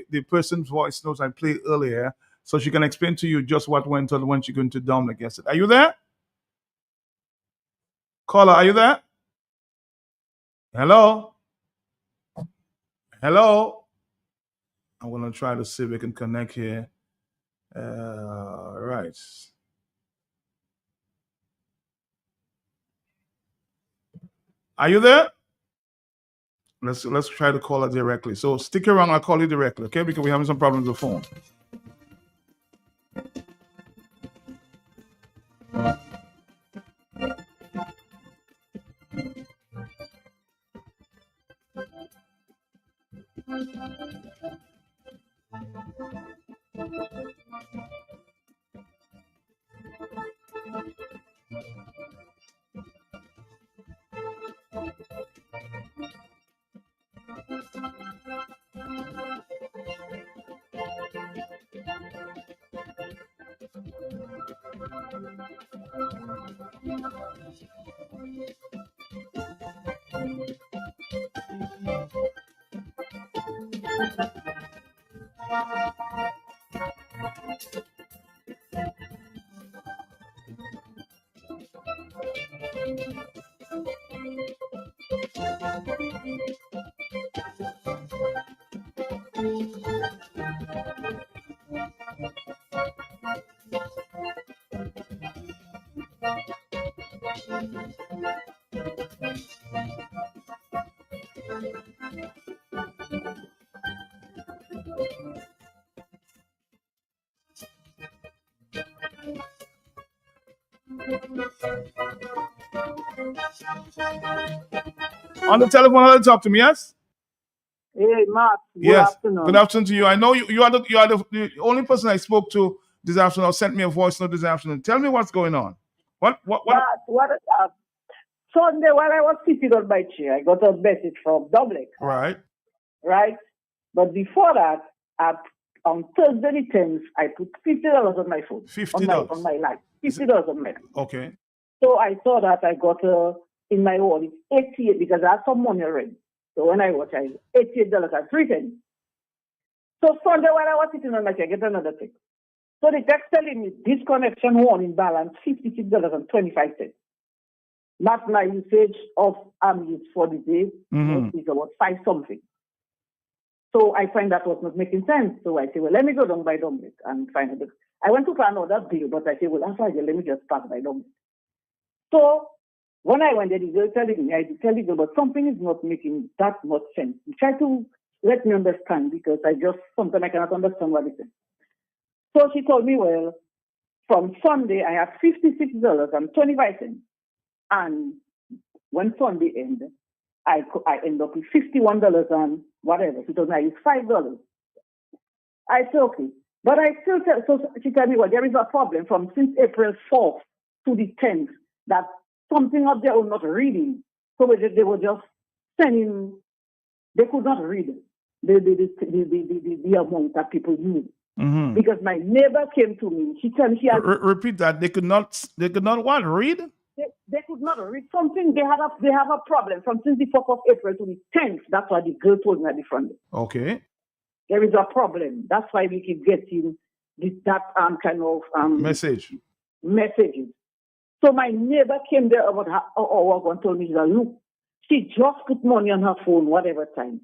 S1: the person's voice notes I played earlier, so she can explain to you just what went on when she went to Dominic yesterday. Are you there, caller? Are you there? Hello, hello. I'm gonna try to see if we can connect here. Right. Are you there? Let's try to call her directly. So stick around. I'll call you directly, okay? Because we're having some problems with the phone. On the telephone, hello, talk to me. Yes.
S13: Hey, Matt, good
S1: Yes.
S13: afternoon.
S1: Good afternoon to you. I know you are the only person I spoke to this afternoon, or sent me a voice note this afternoon. Tell me what's going on. What?
S13: But Sunday, while I was sitting on my chair, I got a message from Dominic,
S1: Right.
S13: right? But before that, on Thursday the 10th, I put $50 on my phone.
S1: $50
S13: on my life. $50 on my phone.
S1: Okay.
S13: So I saw that I got in my wallet 88 because I had some money already. So when I watch, I $88 and 3 cents. So Sunday, while I was sitting on my chair, I get another text. So the text telling me disconnection warning balance $56.25. Not my usage of use for the day. It's about 5 something. So I find that was not making sense. So I say, well, let me go down by Dominic and find out. I went to find another bill, but I say, well, after I let me just pass by Dominic. So when I went there, the girl telling me, I tell the girl, but something is not making that much sense. He tried to let me understand because sometimes I cannot understand what it is. So she told me, well, from Sunday, I have $56.25. And when Sunday ended, I end up with $51 and whatever. She told me I use $5. I said, okay. But I still tell, so she told me, well, there is a problem from since April 4th to the 10th that something up there was not reading. So they were just sending, they could not read the amount that people use. Because my neighbor came to me. She told me she had...
S1: Repeat that. They could not what? Read?
S13: They could not read something. They have a problem from since the 4th of April to the 10th. That's what the girl told me at the front.
S1: Okay.
S13: There is a problem. That's why we keep getting that kind of
S1: messages.
S13: So my neighbor came there about an hour ago and told me, look, she just put money on her phone, whatever time,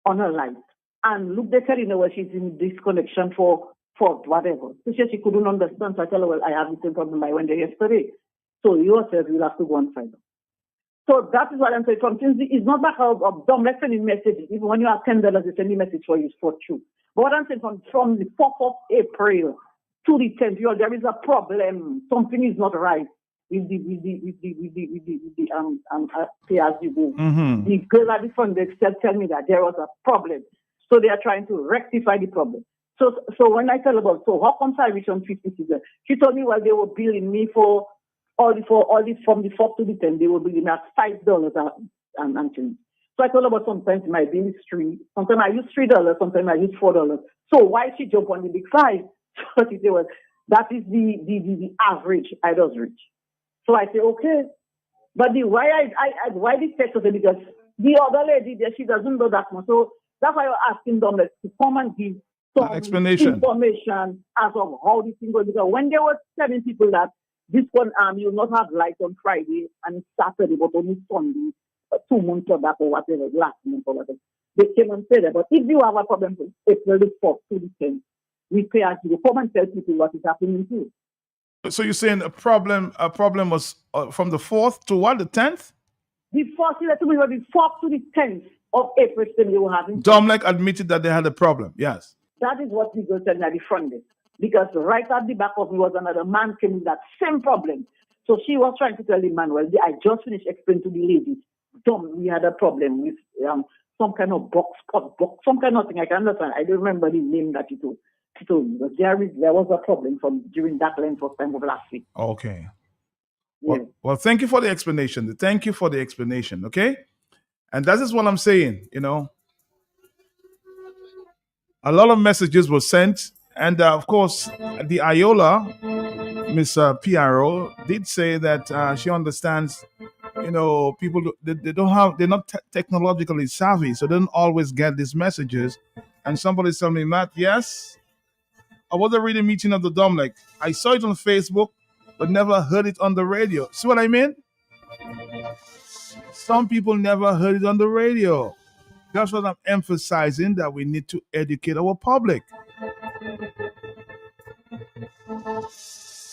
S13: on her light. And look, they're telling her she's in disconnection for whatever. So she couldn't understand. So I tell her, well, I have the same problem I went there yesterday. So yourself, you'll have to go and find out. So that is what I'm saying. From since it's not like of dumb sending messages. Even when you have $10, they send a message for you for true. But what I'm saying from the 4th of April to the 10th, there is a problem. Something is not right. pay as you go.
S1: Mm-hmm.
S13: The girl at the front desk tell me that there was a problem, so they are trying to rectify the problem. So when I tell about, so how come I reach on 50 cents? She told me, well, they were billing me for all the from the 4th to the 10th, they were billing me at $5 and change. So I told her about sometimes my bill is $3, sometimes I use $3, sometimes I use $4. So why she jump on the big 5? So she said, well, that is the average I does reach. So I say, okay. But why the text was because the other lady there, she doesn't know that much. So that's why I'm asking them to come and give some
S1: explanation
S13: information as of how this thing goes. Because when they were telling people that this one you will not have light on Friday and Saturday, but only Sunday, 2 months or that or whatever, last month or whatever, they came and said that. But if you have a problem from April the 4th to the 10th, we pay as you come and tell people what is happening too.
S1: So you're saying a problem was from the 4th to what, the 10th?
S13: The 4th to the 4th to the 10th of April, they were having.
S1: Domlek admitted that they had a problem. Yes.
S13: That is what we go tell me at the front desk. Because right at the back of me was another man came with that same problem. So she was trying to tell the man, well, I just finished explaining to the lady, we had a problem with some kind of box, some kind of thing. I can understand. I don't remember the name that he told me. But there was a problem during that length of time of last week.
S1: Okay.
S13: Yeah.
S1: Well, thank you for the explanation. Thank you for the explanation. Okay. And that is what I'm saying. A lot of messages were sent. And of course, the Iola, Miss PRO, did say that she understands, people, they're not technologically savvy, so they don't always get these messages. And somebody's telling me, Matt, yes, I wasn't really meeting of the Domlek. I saw it on Facebook, but never heard it on the radio. See what I mean? Some people never heard it on the radio. That's what I'm emphasizing, that we need to educate our public.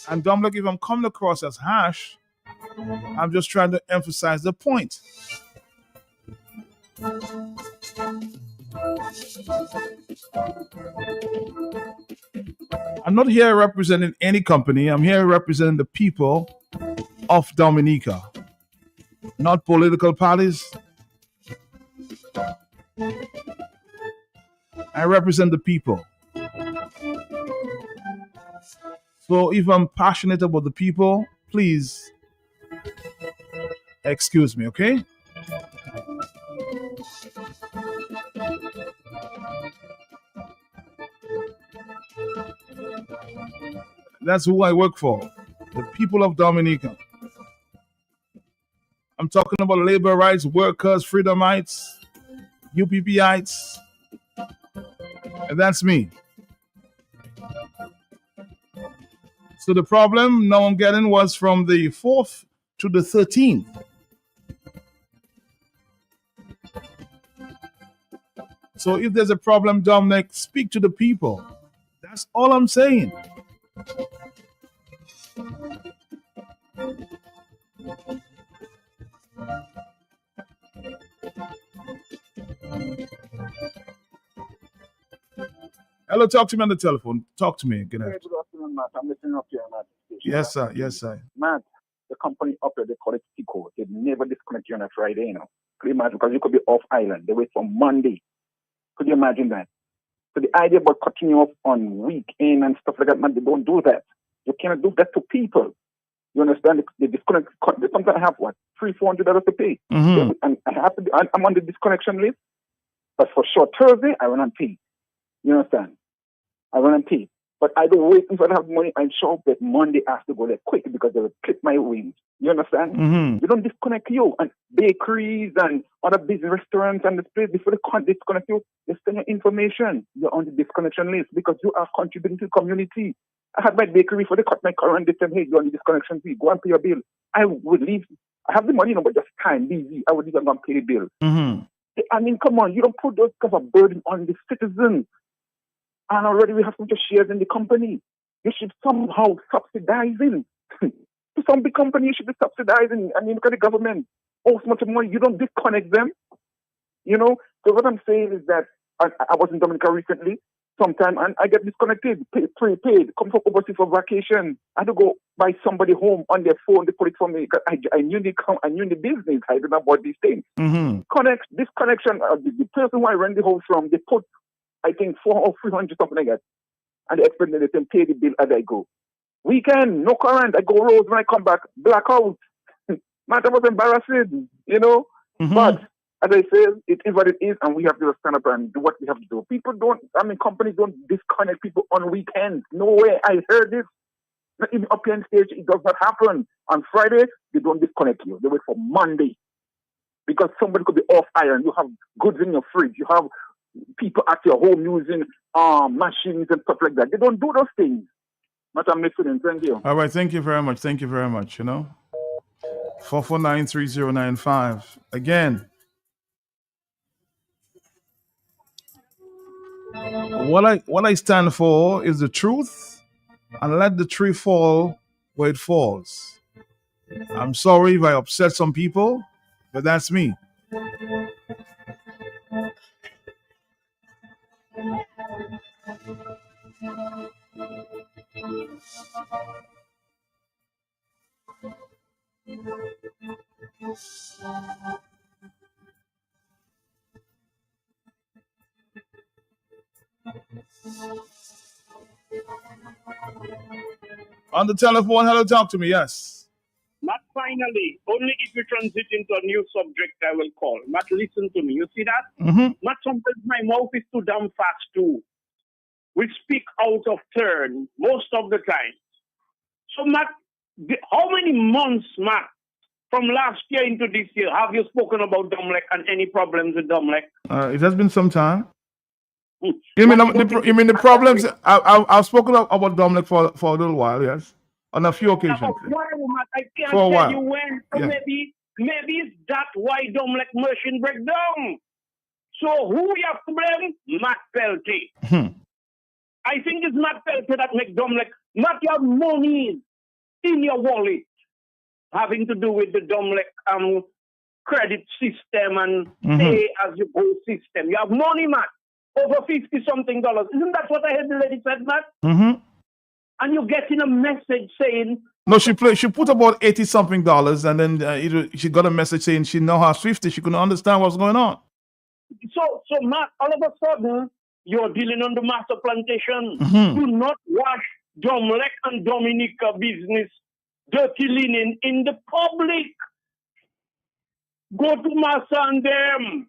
S1: And Domlek, if I'm coming across as harsh, I'm just trying to emphasize the point. I'm not here representing any company. I'm here representing the people of Dominica, not political parties. I represent the people. So if I'm passionate about the people, please excuse me, okay? That's who I work for, the people of Dominica. I'm talking about labor rights, workers, freedomites, UPPites, and that's me. So the problem now I'm getting was from the 4th to the 13th. So if there's a problem, Dominic, speak to the people. That's all I'm saying. Hello, talk to me on the telephone. Talk to me. Good
S17: Hey, good afternoon, Matt. I'm listening up here, Matt.
S1: Yes, sir. Yes, sir.
S17: Matt, the company up there, they call it Tico. They never disconnect you on a Friday, Could you imagine? Because you could be off island. They wait for Monday. Could you imagine that? So the idea about cutting you off on weekend and stuff like that, man, they don't do that. You cannot do that to people. You understand? They disconnect. They sometimes have what? $300-$400 to pay.
S1: Mm-hmm.
S17: And I have to be, I'm on the disconnection list. But for sure, Thursday, I run on pay. You understand? I run and pay. But I don't wait until I have money. I'm sure that Monday I have to go there quick because they will clip my wings. You understand?
S1: Mm-hmm.
S17: They don't disconnect you. And bakeries and other business restaurants and the place, before they can't disconnect you, they send you information. You're on the disconnection list because you are contributing to the community. I had my bakery before they cut my current. They said, hey, you're on the disconnection fee. Go and pay your bill. I would leave. I have the money, but just time, busy. I would leave and go and pay the bill.
S1: Mm-hmm.
S17: I mean, come on. You don't put those kind of burden on the citizens. And already we have some shares in the company. You should somehow subsidizing. To some big company, you should be subsidizing. I mean, look at the government. Oh, so much money. You don't disconnect them. So what I'm saying is that I was in Dominica recently. Sometimes and I get disconnected, prepaid, come from overseas for vacation. I had to go buy somebody home on their phone, they put it for me. 'Cause I knew I knew the business. I didn't know about these things.
S1: Mm-hmm.
S17: This connection, the person who I rent the house from, they put, I think, 400 or 300, something like that. And they expect me to pay the bill as I go. Weekend, no current. I go roads when I come back, blackout. Man, that was embarrassing, you know?
S1: Mm-hmm.
S17: But as I said, it is what it is, and we have to stand up and do what we have to do. Companies don't disconnect people on weekends. No way. I heard this. Not even up here on stage, it does not happen. On Friday, they don't disconnect you. They wait for Monday. Because somebody could be off iron. You have goods in your fridge. You have people at your home using machines and stuff like that. They don't do those things. But I'm listening. Thank you.
S1: All right. Thank you very much. Thank you very much. 4493095. Again, what I stand for is the truth, and let the tree fall where it falls. I'm sorry if I upset some people, but that's me. On the telephone, hello, talk to me. Yes.
S12: But finally, only if you transit into a new subject, I will call. But listen to me. You see that?
S1: Mm-hmm.
S12: But sometimes my mouth is too damn fast too. We speak out of turn most of the time. So, Matt, how many months, Matt, from last year into this year, have you spoken about Domlek and any problems with Domlek?
S1: It has been some time. You mean the problems? I've spoken about Dominic for a little while, yes, on a few occasions.
S12: Why, Matt? I can't
S1: For a
S12: tell
S1: while.
S12: you when. So
S1: Yeah.
S12: maybe it's that why Domlek machine break down. So who we have to blame? Matt Pelty. I think it's Matt Pelty that make Domlek. Matt, you have money in your wallet having to do with the Domlek credit system and pay as you go system. You have money, Matt. Over $50-something. Isn't that what I heard the lady said, Matt?
S1: Mm-hmm.
S12: And you're getting a message saying...
S1: No, she put about $80-something, and then she got a message saying she now has 50. She couldn't understand what's going on.
S12: So Matt, all of a sudden, you're dealing on the master plantation.
S1: Mm-hmm.
S12: Do not wash Domlek and Dominica business dirty linen in the public. Go to Master and them.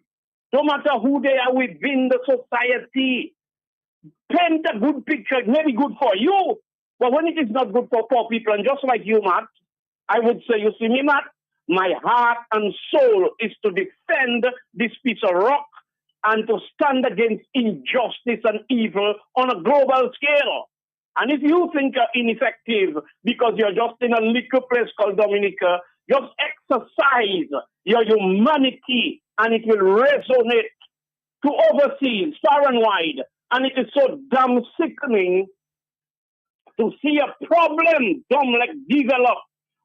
S12: No matter who they are within the society. Paint a good picture. It may be good for you. But when it is not good for poor people, and just like you, Matt, I would say, you see me, Matt, my heart and soul is to defend this piece of rock and to stand against injustice and evil on a global scale. And if you think you're ineffective because you're just in a little place called Dominica, just exercise your humanity and it will resonate to overseas, far and wide. And it is so damn sickening to see a problem Domlek develop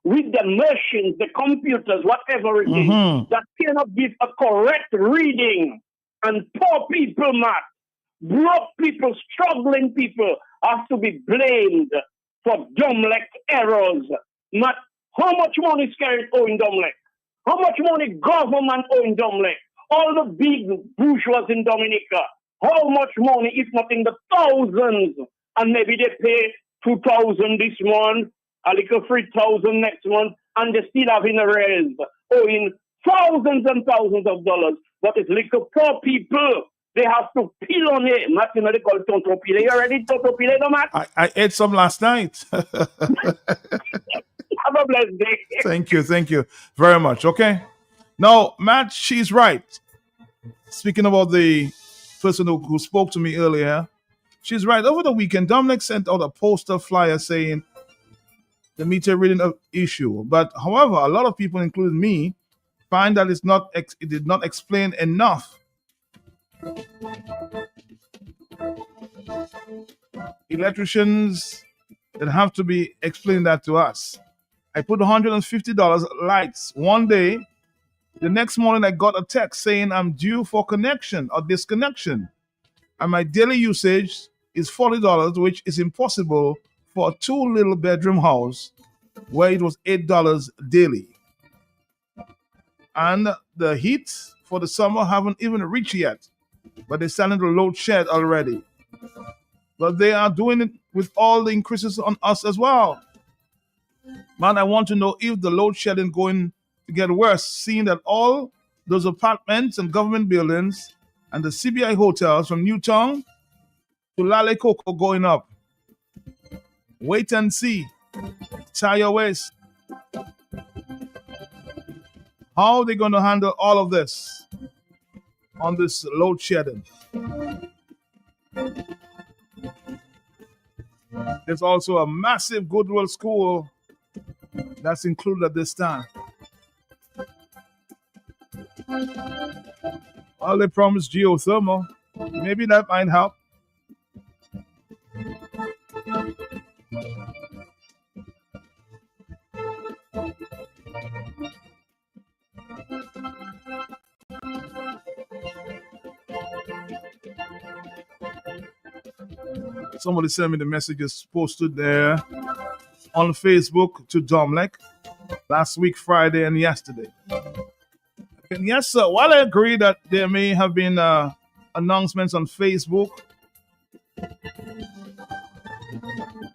S12: with the machines, the computers, whatever it is, that cannot give a correct reading. And poor people, Matt, broke people, struggling people have to be blamed for Domlek errors. Matt, how much money is carried owing Domlek? How much money government owing Domlek? All the big bourgeois in Dominica, how much money, if not in the thousands? And maybe they pay 2,000 this month, a little 3,000 next month, and they still having a raise, owing thousands and thousands of dollars. But it's little poor people. They have to peel on it. Matt, you know, they call it tonto pile. You already tonto pile, no, Matt?
S1: I ate some last night.
S12: Have a blessed day.
S1: Thank you very much. Okay. Now, Matt, she's right. Speaking about the person who spoke to me earlier, she's right. Over the weekend, Dominic sent out a poster flyer saying the meter reading issue. But however, a lot of people, including me, find that it did not explain enough. Electricians that have to be explaining that to us. I put $150 lights one day. The next morning, I got a text saying I'm due for connection or disconnection. And my daily usage is $40, which is impossible for a 2 little bedroom house where it was $8 daily. And the heat for the summer haven't even reached yet, but they're starting to load shed already. But they are doing it with all the increases on us as well. Man, I want to know if the load shedding going to get worse, seeing that all those apartments and government buildings and the CBI hotels from Newtown to Lale Coco going up. Wait and see. Tie your waist. How are they going to handle all of this on this load shedding? There's also a massive Goodwill school that's included at this time. Well, they promised geothermal. Maybe that might help. Somebody sent me the messages posted there on Facebook to Domlek last week, Friday, and yesterday. And yes, sir, while I agree that there may have been announcements on Facebook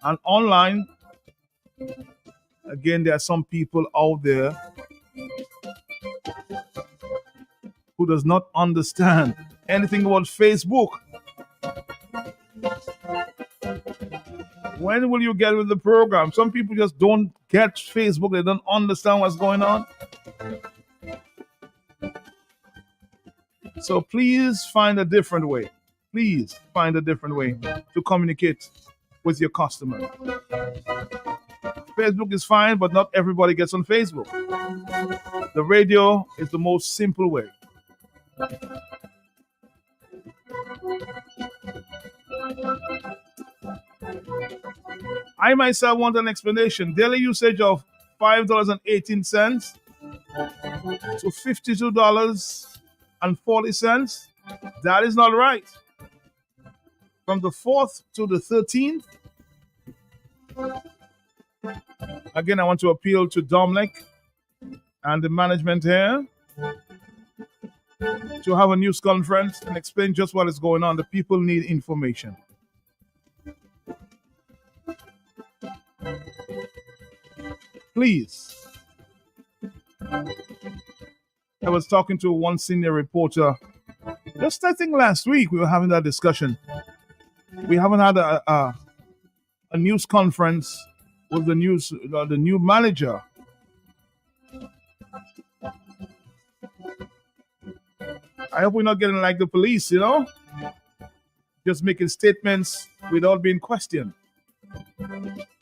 S1: and online, again, there are some people out there who does not understand anything about Facebook. When will you get with the program? Some people just don't get Facebook. They don't understand what's going on. So please find a different way. Please find a different way to communicate with your customer. Facebook is fine, but not everybody gets on Facebook. The radio is the most simple way. I myself want an explanation. Daily usage of $5.18 to $52.40. That is not right. From the 4th to the 13th. Again, I want to appeal to Domlek and the management here to have a news conference and explain just what is going on. The people need information. Please. I was talking to one senior reporter. Just I think last week we were having that discussion. We haven't had a news conference with the new manager. I hope we're not getting like the police, just making statements without being questioned.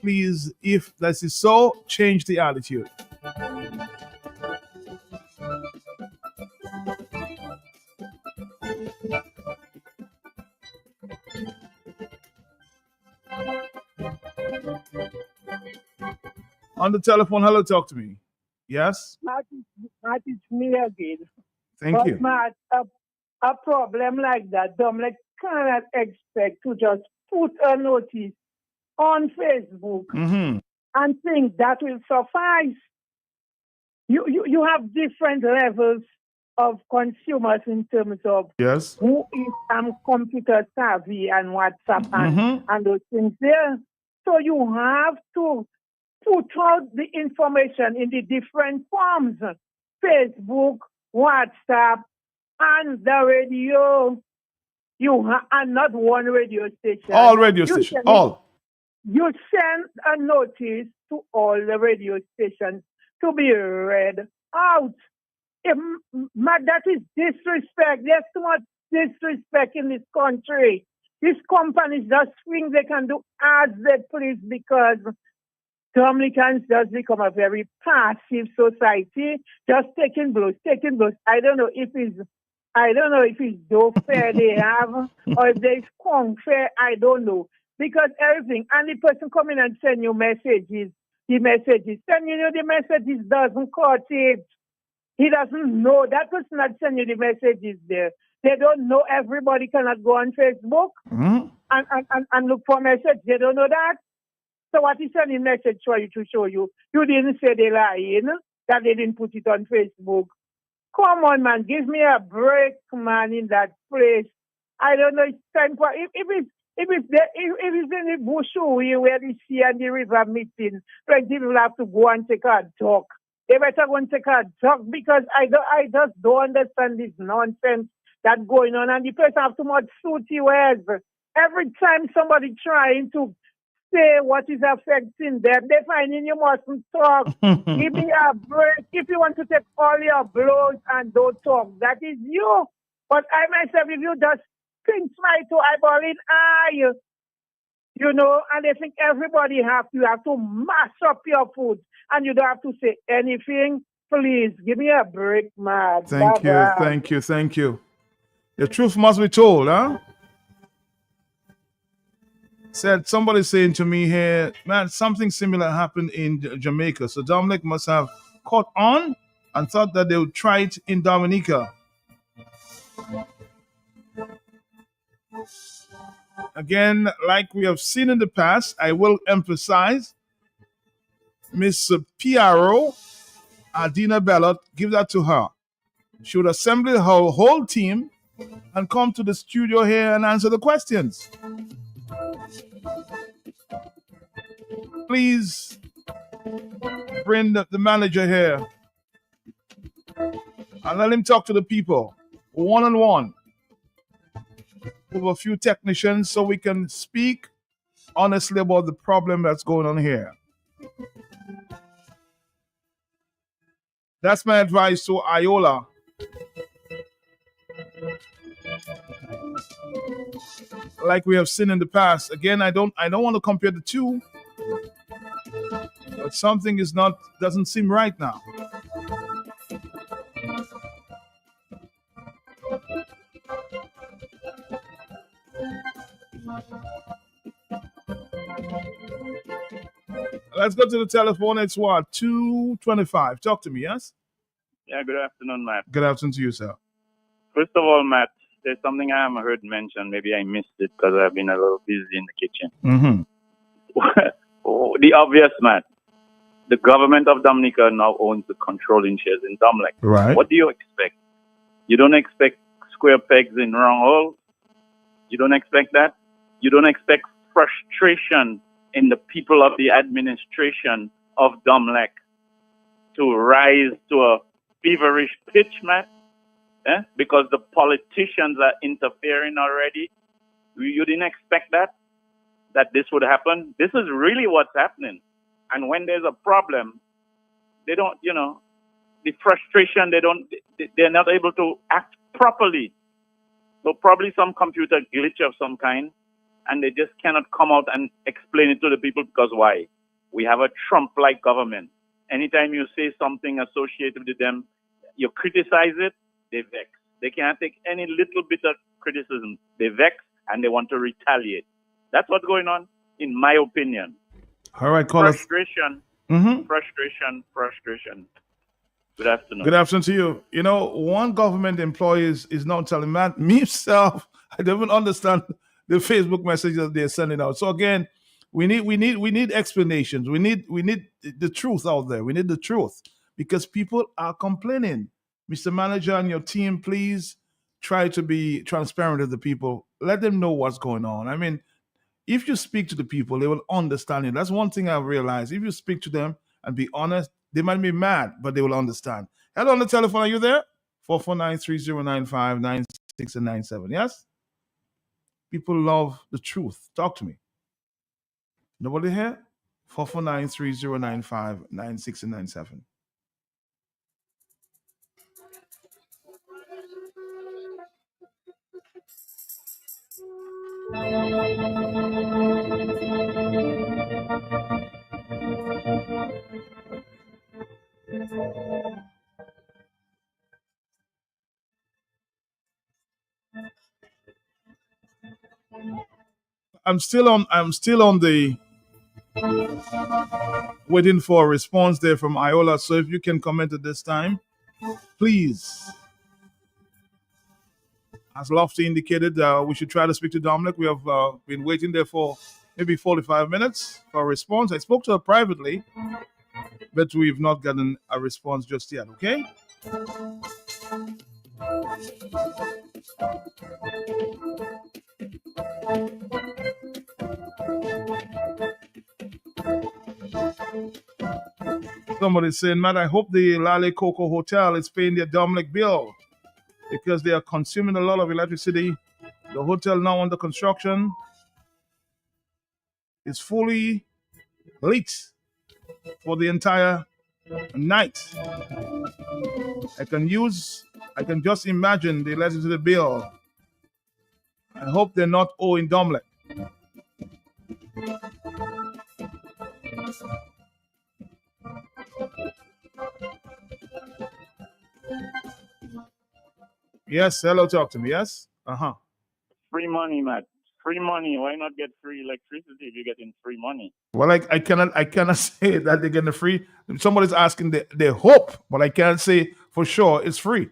S1: Please, if that is so, change the attitude. On the telephone, hello, talk to me. Yes?
S10: That is me again.
S1: Thank you.
S10: Matt, a problem like that, Domlek cannot expect to just put a notice on Facebook and think that will suffice. You have different levels of consumers in terms of
S1: yes,
S10: who is computer savvy and WhatsApp and those things there. So you have to put out the information in the different forms: Facebook, WhatsApp, and the radio. And not one radio station.
S1: All radio stations. All.
S10: You send a notice to all the radio stations to be read out. That is disrespect. There's too much disrespect in this country. These companies just think they can do as they please because Dominicans just become a very passive society, just taking blows. I don't know if it's dough fair they have or if there's corn fair, I don't know. Because everything, and the person coming and send you messages, sending you the messages doesn't cut it. He doesn't know. That person that send you the messages there, they don't know everybody cannot go on Facebook. and look for message. They don't know that. So what is sending message for you to show you? You didn't say they lying, that they didn't put it on Facebook. Come on, man, give me a break, man, in that place. I don't know. It's time for if it's in the bush where the sea and the river meeting, plenty people have to go and take a talk. They better go and take a talk because I just don't understand this nonsense that's going on, and the person have too much suity words. Every time somebody trying to say what is affecting them, they finding you mustn't talk. Give me a break. If you want to take all your blows and don't talk, that is you. But I myself, if you just pinch my toe eyeball in eye, you know, and they think everybody you have to mash up your food and you don't have to say anything. Please give me a break, man.
S1: Thank you,
S10: Bye-bye.
S1: thank you, thank you. The truth must be told, huh? Said somebody saying to me here, man, something similar happened in Jamaica. So Dominic must have caught on and thought that they would try it in Dominica. Again, like we have seen in the past, I will emphasize Miss PRO, Adina Bellot, give that to her. She would assemble her whole team and come to the studio here and answer the questions. Please bring the manager here and let him talk to the people one-on-one with a few technicians so we can speak honestly about the problem that's going on here. That's my advice to Iola. Like we have seen in the past. Again, I don't want to compare the two, but something doesn't seem right now. Let's go to the telephone. It's what? 225. Talk to me, yes?
S18: Yeah, good afternoon, Matt.
S1: Good afternoon to you, sir.
S18: First of all, Matt, there's something I haven't heard mentioned. Maybe I missed it because I've been a little busy in the kitchen. The obvious, Matt. The government of Dominica now owns the controlling shares in Domlec.
S1: Right.
S18: What do you expect? You don't expect square pegs in round holes? You don't expect that? You don't expect frustration in the people of the administration of Domlec to rise to a feverish pitch, Matt? Because the politicians are interfering already. You didn't expect that this would happen. This is really what's happening. And when there's a problem, they don't, the frustration, they're not able to act properly. So probably some computer glitch of some kind, and they just cannot come out and explain it to the people because why? We have a Trump-like government. Anytime you say something associated with them, you criticize it, they vex. They can't take any little bit of criticism. They vex and they want to retaliate. That's what's going on, in my opinion.
S1: All right, call us.
S18: Frustration. Frustration. Good afternoon.
S1: Good afternoon to you. You know, one government employee is now telling me myself, I don't even understand the Facebook messages that they're sending out. So again, we need explanations. We need the truth out there. We need the truth because people are complaining. Mr. Manager and your team, please try to be transparent with the people. Let them know what's going on. I mean, if you speak to the people, they will understand it. That's one thing I've realized. If you speak to them and be honest, they might be mad, but they will understand. Hello on the telephone. Are you there? 449-3095-96 and 97. Yes? People love the truth. Talk to me. Nobody here? 449-3095-96 and 97. I'm still on the waiting for a response there from Iola. So if you can comment at this time, please. As Lofty indicated, we should try to speak to Dominic. We have been waiting there for maybe 45 minutes for a response. I spoke to her privately, but we've not gotten a response just yet, okay? Somebody's saying, Matt, I hope the Lale Coco Hotel is paying their Dominic bill because they are consuming a lot of electricity. The hotel now under construction is fully lit for the entire night. I can just imagine the electricity bill. I hope they're not owing Dominic. Yes, hello, talk to me. Yes?
S18: Free money, Matt. Free money. Why not get free electricity if you're getting free money?
S1: Well, I cannot say that they're getting free. Somebody's asking they hope, but I can't say for sure it's free.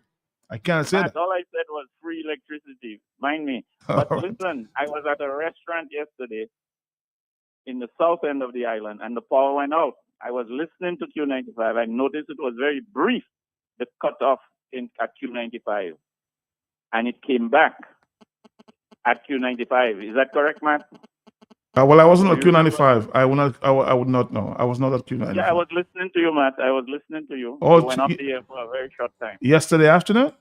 S1: I can't say
S18: Matt,
S1: that.
S18: all I said was free electricity. Mind me. But listen, I was at a restaurant yesterday in the south end of the island, and the power went out. I was listening to Q95. I noticed it was very brief, the cutoff at Q95, and it came back at Q95. Is that correct, Matt?
S1: Well, I wasn't at Q95. I would not know. I was not at Q95.
S18: Yeah, I was listening to you, Matt. I was listening to you.
S1: Oh,
S18: You went off the air for a very short time.
S1: Yesterday afternoon?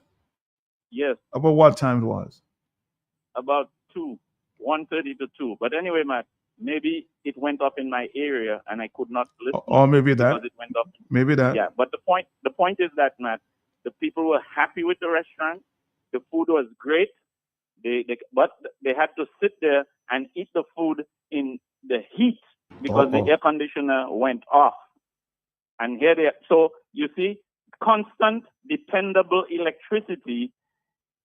S18: Yes,
S1: About what time it was?
S18: about 1:30 to 2. But anyway, Matt, maybe it went up in my area and I could not listen.
S1: Or maybe that.
S18: Because it went up.
S1: Maybe that.
S18: Yeah, but the point is that, Matt, the people were happy with the restaurant. The food was great. But they had to sit there and eat the food in the heat because the air conditioner went off. And here they are. So you see, constant, dependable electricity,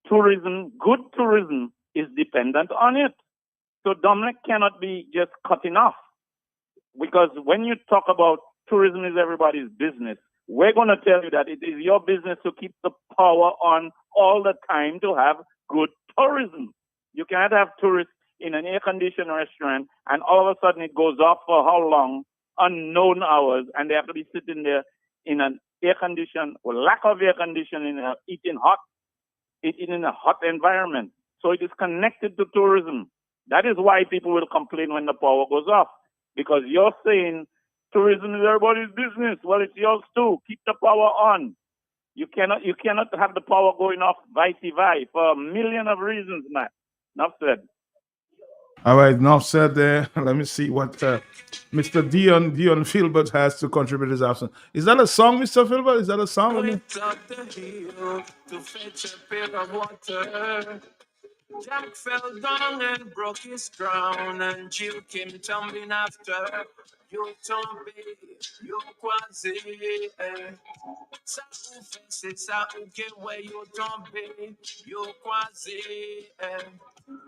S18: tourism, good tourism is dependent on it. So Dominic cannot be just cutting off. Because when you talk about tourism is everybody's business, we're going to tell you that it is your business to keep the power on all the time to have good tourism. You cannot have tourists in an air-conditioned restaurant and all of a sudden it goes off for how long? Unknown hours, and they have to be sitting there in an air-conditioned or lack of air conditioning, eating in a hot environment. So it is connected to tourism. That is why people will complain when the power goes off, because you're saying tourism is everybody's business. Well, it's yours too. Keep the power on. You cannot have the power going off vice versa for a million of reasons, Matt. Enough said.
S1: All right, enough said there. Let me see what Mr. Dion Filbert has to contribute this afternoon. Is that a song, Mr. Filbert? Is that a song?
S4: Went up the hill to fetch a pail of water. Jack fell down and broke his crown, and Jill came tumbling after. You tombe, you quasi. Sa ufese, sa uke where you tombe, you quasi.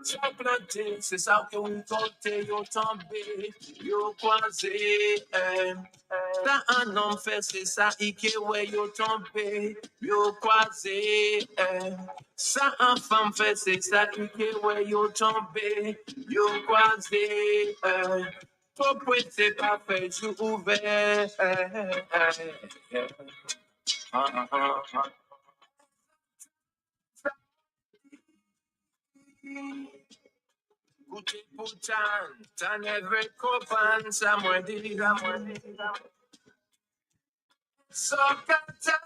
S4: Chocolate, c'est ça que vous comptez, you tombe, you quasi. Sa un homme fait, c'est ça, ike where you tombe, you quasi. Sa un femme fait, c'est ça, ike where you tombe, you quasi. Pour c'est pas fait, je ouvert. Goûter pour tan every copan, ça m'a dit, so kata,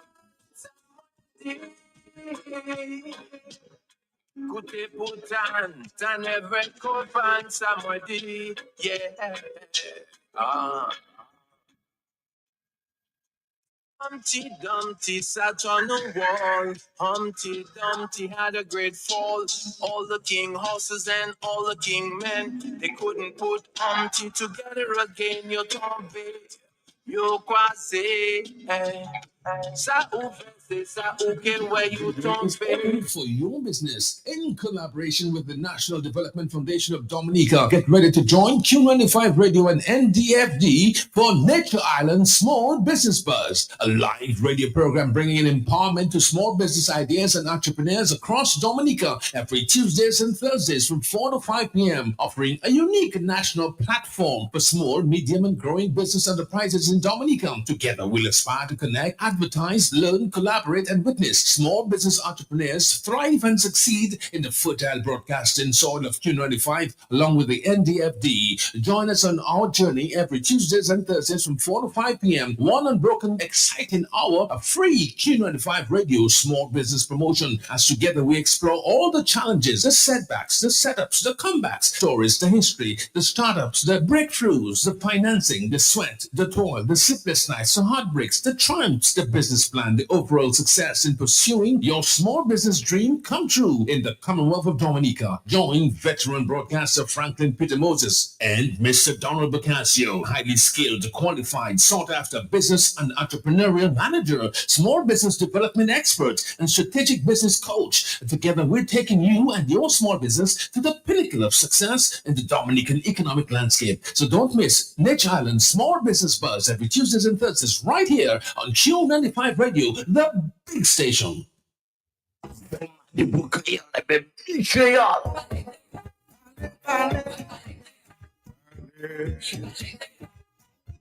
S4: ça m'a dit. Goûter pour tan every copan, ça m'a dit, yeah. Humpty Dumpty sat on a wall. Humpty Dumpty had a great fall. All the king horses and all the king men, they couldn't put Humpty together again. You tombe, you quasi. Sa ouvert
S5: Is open for your business in collaboration with the National Development Foundation of Dominica. Get ready to join Q95 Radio and NDFD for Nature Island Small Business Buzz, a live radio program bringing in empowerment to small business ideas and entrepreneurs across Dominica every Tuesdays and Thursdays from 4 to 5 p.m., offering a unique national platform for small, medium, and growing business enterprises in Dominica. Together, we'll aspire to connect, advertise, learn, collaborate, and witness small business entrepreneurs thrive and succeed in the fertile broadcasting soil of Q95 along with the NDFD. Join us on our journey every Tuesdays and Thursdays from 4 to 5 p.m. One unbroken, exciting hour of free Q95 radio small business promotion as together we explore all the challenges, the setbacks, the setups, the comebacks, stories, the history, the startups, the breakthroughs, the financing, the sweat, the toil, the sleepless nights, the heartbreaks, the triumphs, the business plan, the overall success in pursuing your small business dream come true in the Commonwealth of Dominica. Join veteran broadcaster Franklin Peter Moses and Mr. Donald Bacasio, highly skilled, qualified, sought after business and entrepreneurial manager, small business development expert, and strategic business coach. Together, we're taking you and your small business to the pinnacle of success in the Dominican economic landscape. So don't miss Nature Island Small Business Buzz every Tuesdays and Thursdays right here on Q95 Radio, the big station.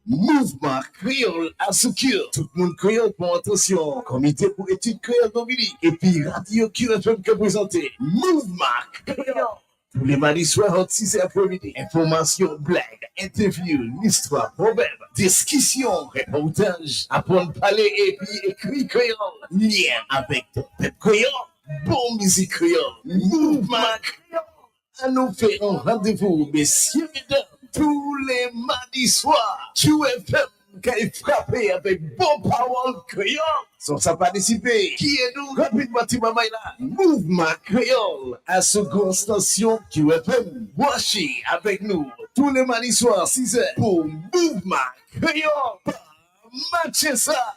S8: Mouvement créole à secure. Tout le monde créole pour attention. Comité pour études créole Dominique. Et puis Radio QFM qui présenté. Mouvement créole. Tous les mardis soirs, entre 6 et après-midi. Information, blagues, interviews, l'histoire, proverbes, discussions, reportages, apprendre à parler et puis écrit créole. Lien avec ton peuple créole. Bon musique créole. Mouvement créole. À nous faire un rendez-vous, messieurs, mesdames, tous les mardis soirs. QFM qui est frappé avec bon parole créole. Sans ça participer, qui est nous rapidement Timamaïla. Mouvement créole à seconde station QFM. Voici avec nous tous les mardis soirs 6h pour Mouvement créole. Matchez ça.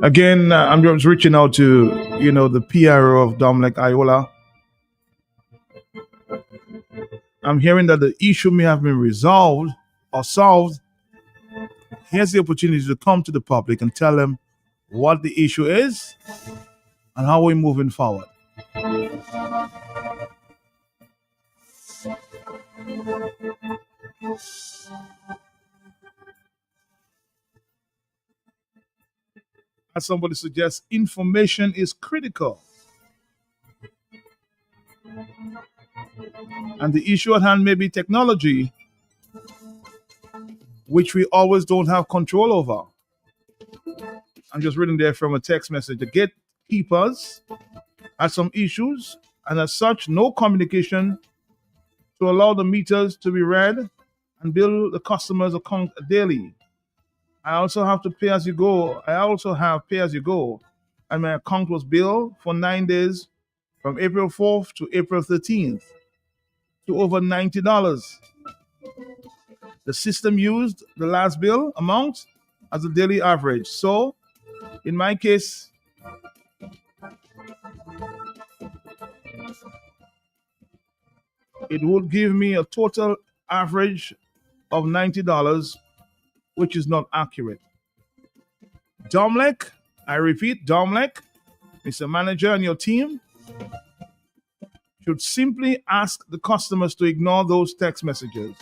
S1: Again, I'm just reaching out to, the PRO of Dominic Iola. I'm hearing that the issue may have been resolved or solved. Here's the opportunity to come to the public and tell them what the issue is and how we're moving forward. As somebody suggests, information is critical. And the issue at hand may be technology, which we always don't have control over. I'm just reading there from a text message. The gatekeepers had some issues, and as such, no communication to allow the meters to be read and bill the customer's account daily. I also have pay as you go, and my account was billed for 9 days from April 4th to April 13th to over $90. The system used the last bill amount as a daily average. So, in my case, it would give me a total average of $90, which is not accurate. Domlec, I repeat, Domlec, Mr. Manager and your team should simply ask the customers to ignore those text messages.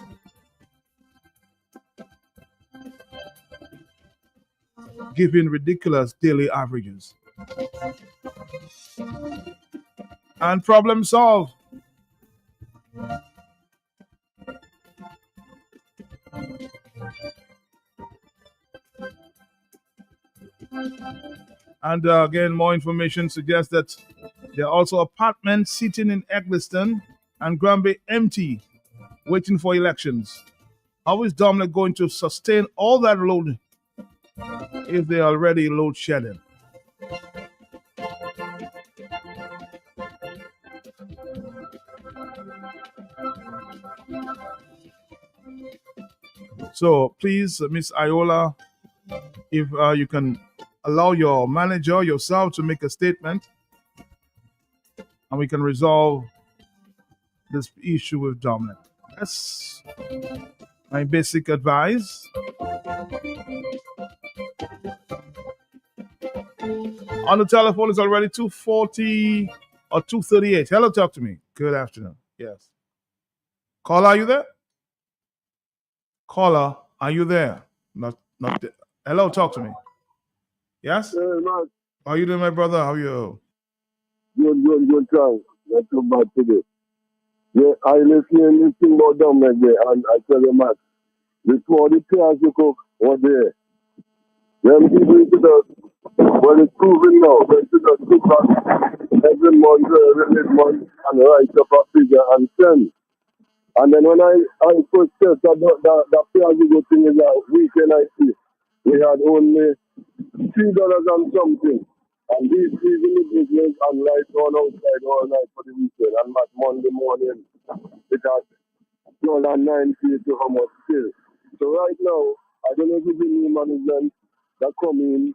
S1: Giving ridiculous daily averages. And problem solved. And again, more information suggests that there are also apartments sitting in Eggleston and Granby empty, waiting for elections. How is Dominic going to sustain all that load if they are already load shedding? So please, Miss Iola, if you can allow your manager, yourself, to make a statement, and we can resolve this issue with Dominic. That's my basic advice. On the telephone is already 2:40 or 2:38. Hello, talk to me. Good afternoon. Yes. Caller, are you there? Caller, are you there? Not there. Hello, talk to me. Yes?
S16: Yeah, man.
S1: How you doing, my brother? How are you?
S16: Good time. Not too bad today. Yeah, I listen this thing about them like that, and I tell you, man, before the players you cook, what there? Them people into the, well, it's proven now, they into the cook back every month, every month, and write up a figure and send. And then when I first test that players you go thing is a weekend I see, we had only $3 and something. And these people in the business and lights on outside all night for the weekend. And back Monday morning, because $9 to how much still. So right now, I don't know if it's the new management that come in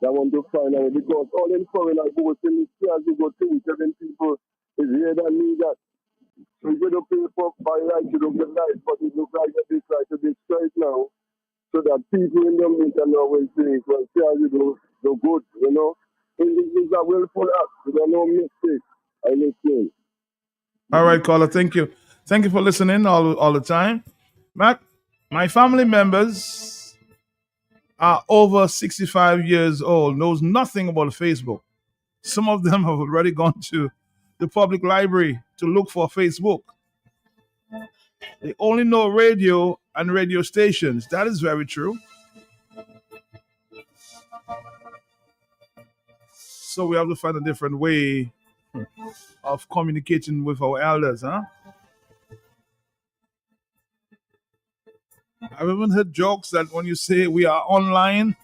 S16: that want to find out, because all in foreign are both in the stairs, you go think 7 people is here that need that. So you don't pay for by right, you don't get light, but it looks like this right to this right now. So that people in the meantime always think, well, stairs you do good, you know. It's a willful act, there are no mistakes. I listen.
S1: All right, caller. Thank you. Thank you for listening all the time. Matt, my family members are over 65 years old, knows nothing about Facebook. Some of them have already gone to the public library to look for Facebook. They only know radio and radio stations. That is very true. So we have to find a different way of communicating with our elders, huh? I've even heard jokes that when you say we are online,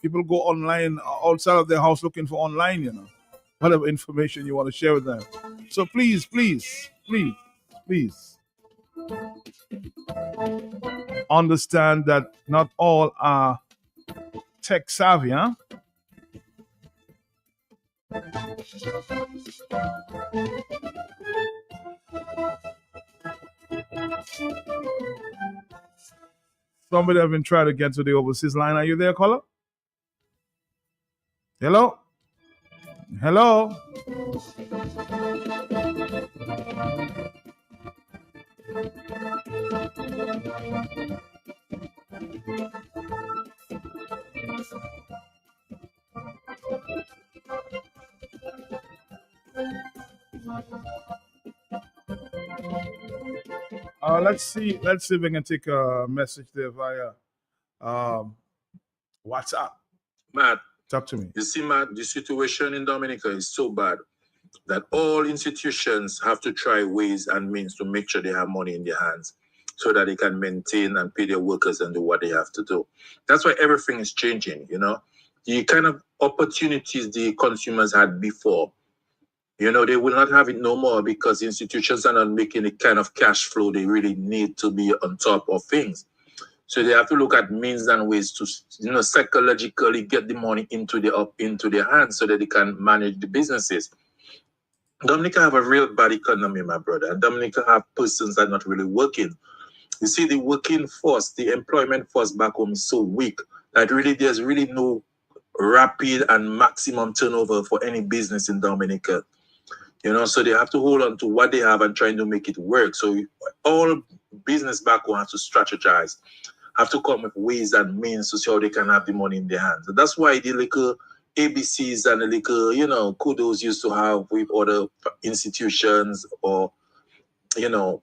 S1: people go online outside of their house looking for online, whatever information you want to share with them. So please, please, please, please understand that not all are tech savvy, huh? Somebody have been trying to get to the overseas line. Are you there, caller? Hello? Hello? Let's see if we can take a message there via WhatsApp.
S19: Matt,
S1: talk to me.
S19: You see, Matt, the situation in Dominica is so bad that all institutions have to try ways and means to make sure they have money in their hands so that they can maintain and pay their workers and do what they have to do. That's why everything is changing, The kind of opportunities the consumers had before, they will not have it no more because institutions are not making the kind of cash flow they really need to be on top of things. So they have to look at means and ways to, psychologically get the money into their hands so that they can manage the businesses. Dominica have a real bad economy, my brother. And Dominica have persons that are not really working. You see, the working force, the employment force back home is so weak that there's really no rapid and maximum turnover for any business in Dominica. So they have to hold on to what they have and trying to make it work. So all business back home have to strategize, have to come with ways and means to see how they can have the money in their hands. And that's why the little ABCs and the little, kudos used to have with other institutions or,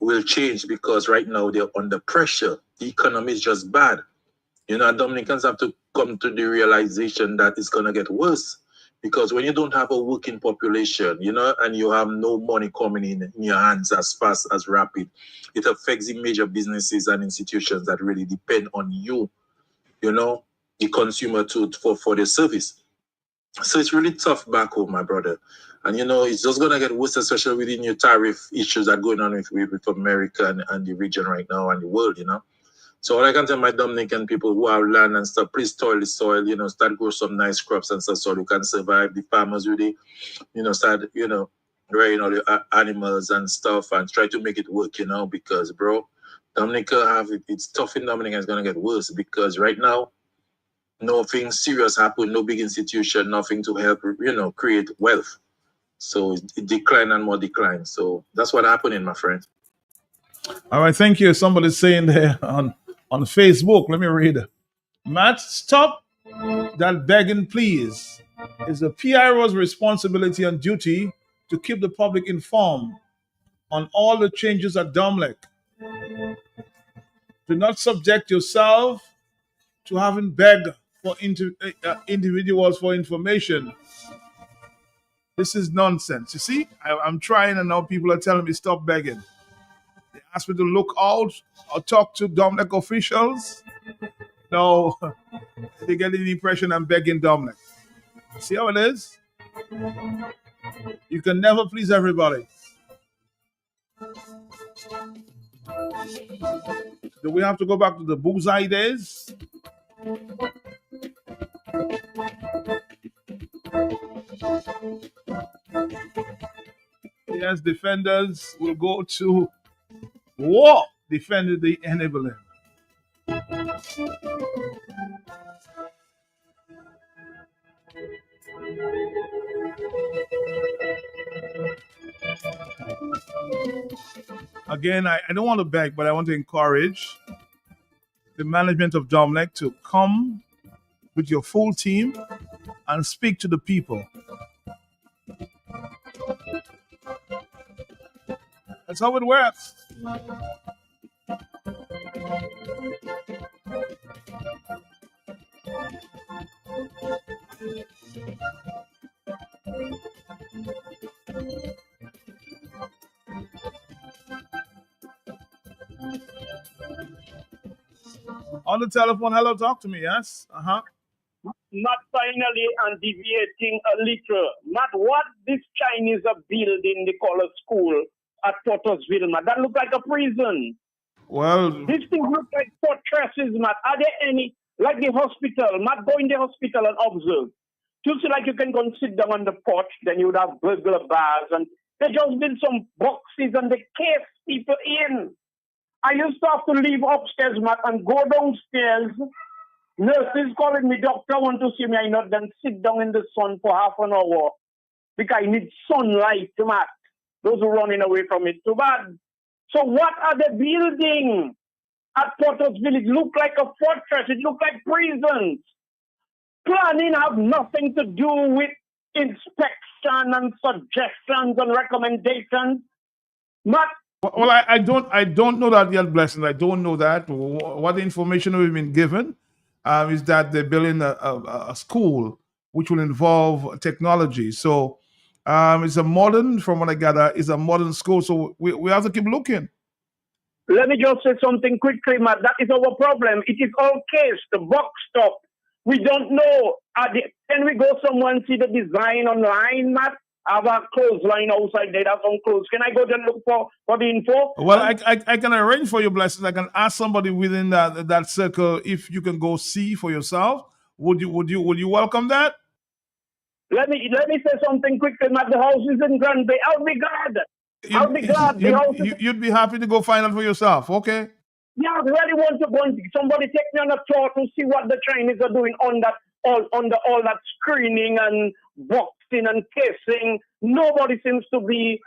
S19: will change because right now they're under pressure. The economy is just bad. Dominicans have to come to the realization that it's going to get worse. Because when you don't have a working population, and you have no money coming in your hands as fast as rapid, it affects the major businesses and institutions that really depend on you, the consumer for the service. So it's really tough back home, my brother. And it's just gonna get worse, especially with the new tariff issues that are going on with America and the region right now and the world. So all I can tell my Dominican people who have land and stuff, please till the soil, start grow some nice crops and stuff so you can survive. The farmers really, start, rearing all the animals and stuff and try to make it work, because bro, Dominica it's tough in Dominica, it's gonna get worse because right now nothing serious happened, no big institution, nothing to help, create wealth. So it decline and more decline. So that's what happening, my friend.
S1: All right, thank you. Somebody's saying there on Facebook. Let me read. Matt, stop that begging, please. It's the PIRO's responsibility and duty to keep the public informed on all the changes at Domlec. Do not subject yourself to having begged for individuals for information. This is nonsense. You see, I'm trying, and now people are telling me stop begging. They ask me to look out or talk to Domlec officials. No, they get the impression I'm begging Domlec. See how it is? You can never please everybody. Do we have to go back to the bullseye days? Yes, defenders will go to war defending the enabling. Again, I don't want to beg, but I want to encourage the management of Domlec to come with your full team and speak to the people. That's how it works. On the telephone, hello, talk to me, yes?
S12: Not finally and deviating a little. Not what this Chinese are building, they call a school at Pottersville, Matt. That look like a prison.
S1: Well,
S12: these things look like fortresses, Matt. Are there any, like the hospital, Matt, go in the hospital and observe. Just like you can go and sit down on the porch, then you would have burglar bars, and they just build some boxes and they case people in. I used to have to leave upstairs, Matt, and go downstairs. Nurses calling me, doctor, want to see me. I not then sit down in the sun for half an hour because I need sunlight, Matt. Those who are running away from it, too bad. So what are they building at Pottersville? It look like a fortress. It look like prisons. Planning have nothing to do with inspection and suggestions and recommendations. Matt,
S1: well, I don't know that yet, Blessing. I don't know that. What information we've been given is that they're building a school which will involve technology. So it's a modern, from what I gather, it's a modern school. So we have to keep looking.
S12: Let me just say something quickly, Matt. That is our problem. It is all case, the box stop. We don't know. Can we go somewhere and see the design online, Matt? I have a clothesline outside there. That's some clothes. Can I go and look for the info?
S1: Well, I can arrange for you, Blessings. I can ask somebody within that circle if you can go see for yourself. Would you welcome that?
S12: Let me say something quickly, Matt. The house is in Grand Bay. I'll be glad. I'll be glad.
S1: You'd be happy to go find out for yourself, okay?
S12: Yeah, I really want to go and somebody take me on a tour to see what the Chinese are doing on that all that screening and boxing and casing. Nobody seems to be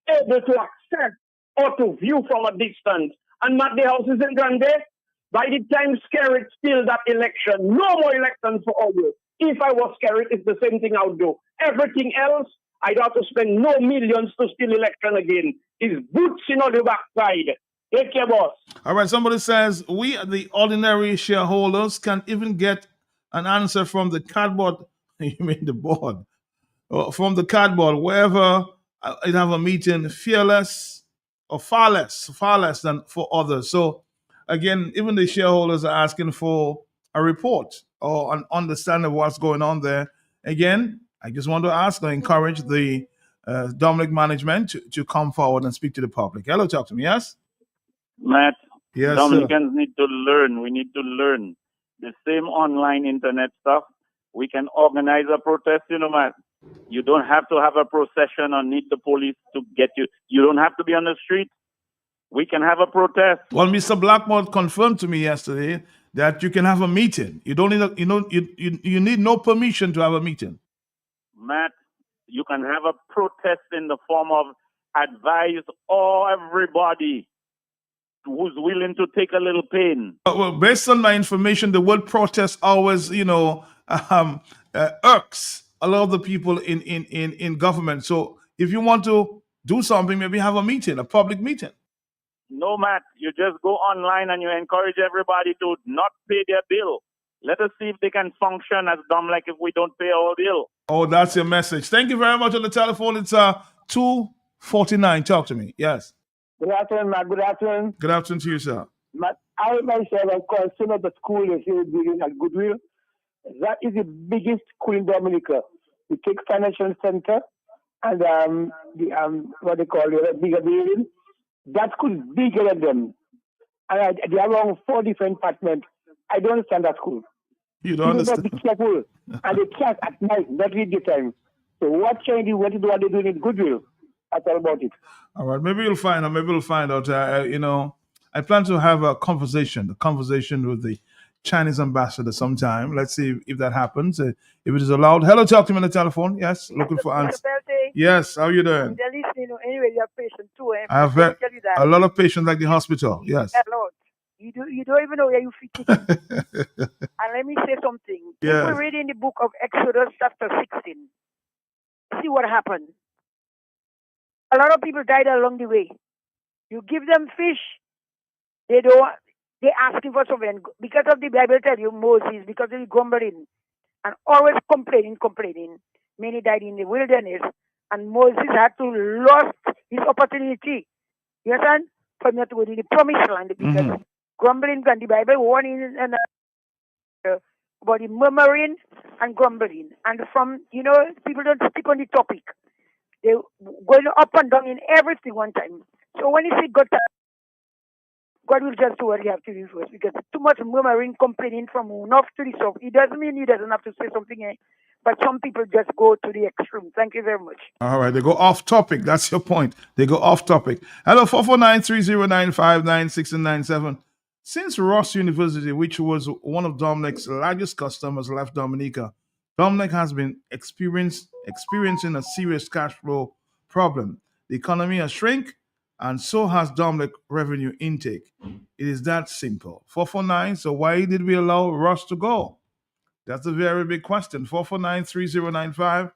S12: able to accept or to view from a distance. And Matt, the house is in Grande. By the time Skerrit steal that election, no more elections for Ogo. If I was Skerrit, it's the same thing I would do. Everything else, I'd have to spend no millions to steal election again. It's boots in on the backside. Take care, boss.
S1: All right, somebody says, we, the ordinary shareholders, can even get an answer from the cardboard, you mean the board, from the cardboard, wherever it have a meeting, fearless or far less than for others. So again, even the shareholders are asking for a report or an understanding of what's going on there. Again, I just want to ask or encourage the Dominic management to come forward and speak to the public. Hello, talk to me. Yes?
S18: Matt,
S1: Yes, sir.
S18: Dominicans need to learn. We need to learn the same online internet stuff. We can organize a protest, Matt. You don't have to have a procession or need the police to get you. You don't have to be on the street. We can have a protest.
S1: Well, Mr. Blackmore confirmed to me yesterday that you can have a meeting. You don't need you need no permission to have a meeting.
S18: Matt, you can have a protest in the form of advise everybody who's willing to take a little pain.
S1: Well, based on my information, the word protest always, irks a lot of the people in government. So if you want to do something, maybe have a meeting, a public meeting.
S18: No, Matt, you just go online and you encourage everybody to not pay their bill. Let us see if they can function as dumb like if we don't pay our bill.
S1: Oh, that's your message. Thank you very much on the telephone. It's 2:49. Talk to me. Yes.
S20: Good afternoon, Matt. Good afternoon.
S1: Good afternoon to you, sir.
S20: Matt, I myself, of course, soon as the school is here building at Goodwill. That is the biggest school in Dominica. We take financial center and what they call it, bigger building. That school is bigger than them. And they have around 4 different apartments. I don't understand that school.
S1: You don't understand.
S20: Be careful. And they can't at night, not read the time. So what can you do? What they're doing in Goodwill? That's all about it.
S1: All right, maybe you'll find out. Maybe we'll find out. I plan to have a conversation with the Chinese ambassador sometime. Let's see if that happens. If it is allowed. Hello, talk to me on the telephone. Yes, looking for answers. Yes, how are you doing?
S21: They're listening. Anyway, you have patients too.
S1: I have a lot of patients like the hospital. Yes.
S21: A lot. You don't even know where you fit it in. And let me say something.
S1: Yes.
S21: If we read in the book of Exodus chapter 16, see what happened. A lot of people died along the way. You give them fish, they asking for something. Because of the Bible tell you Moses, because of the grumbling and always complaining. Many died in the wilderness, and Moses had to lost his opportunity. You understand? For me to go to the promised land because grumbling and the Bible warning and about the murmuring and grumbling. And from people don't stick on the topic. They going up and down in everything one time. So when you see God will just do what you have to do first, because too much murmuring, complaining from north to the south. It doesn't mean he doesn't have to say something, but some people just go to the extreme. Thank you very much.
S1: All right, they go off topic. That's your point. They go off topic. Hello, 449-3095-9697. Since Ross University, which was one of Dominic's largest customers, left Dominica, Dominic has been experiencing a serious cash flow problem. The economy has shrunk, and so has Dominic revenue intake. It is that simple. 449, so why did we allow Ross to go? That's a very big question. 449-3095.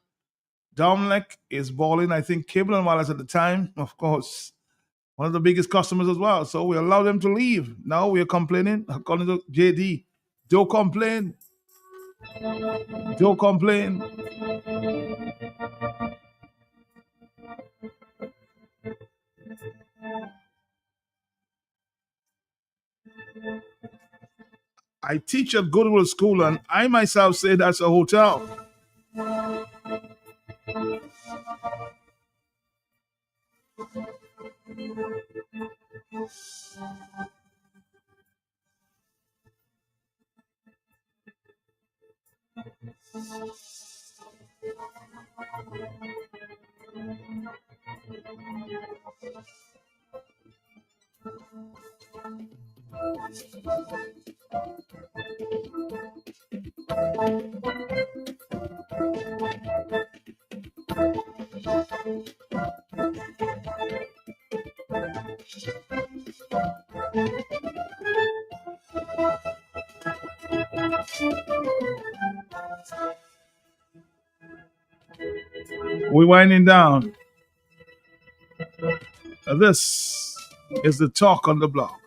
S1: Dominic is balling. I think Cable and Wireless at the time, of course, one of the biggest customers as well. So we allowed them to leave. Now we are complaining. According to JD, don't complain. Don't complain. I teach at Goodwill School, and I myself say that's a hotel. We're winding down. This is the talk on the block.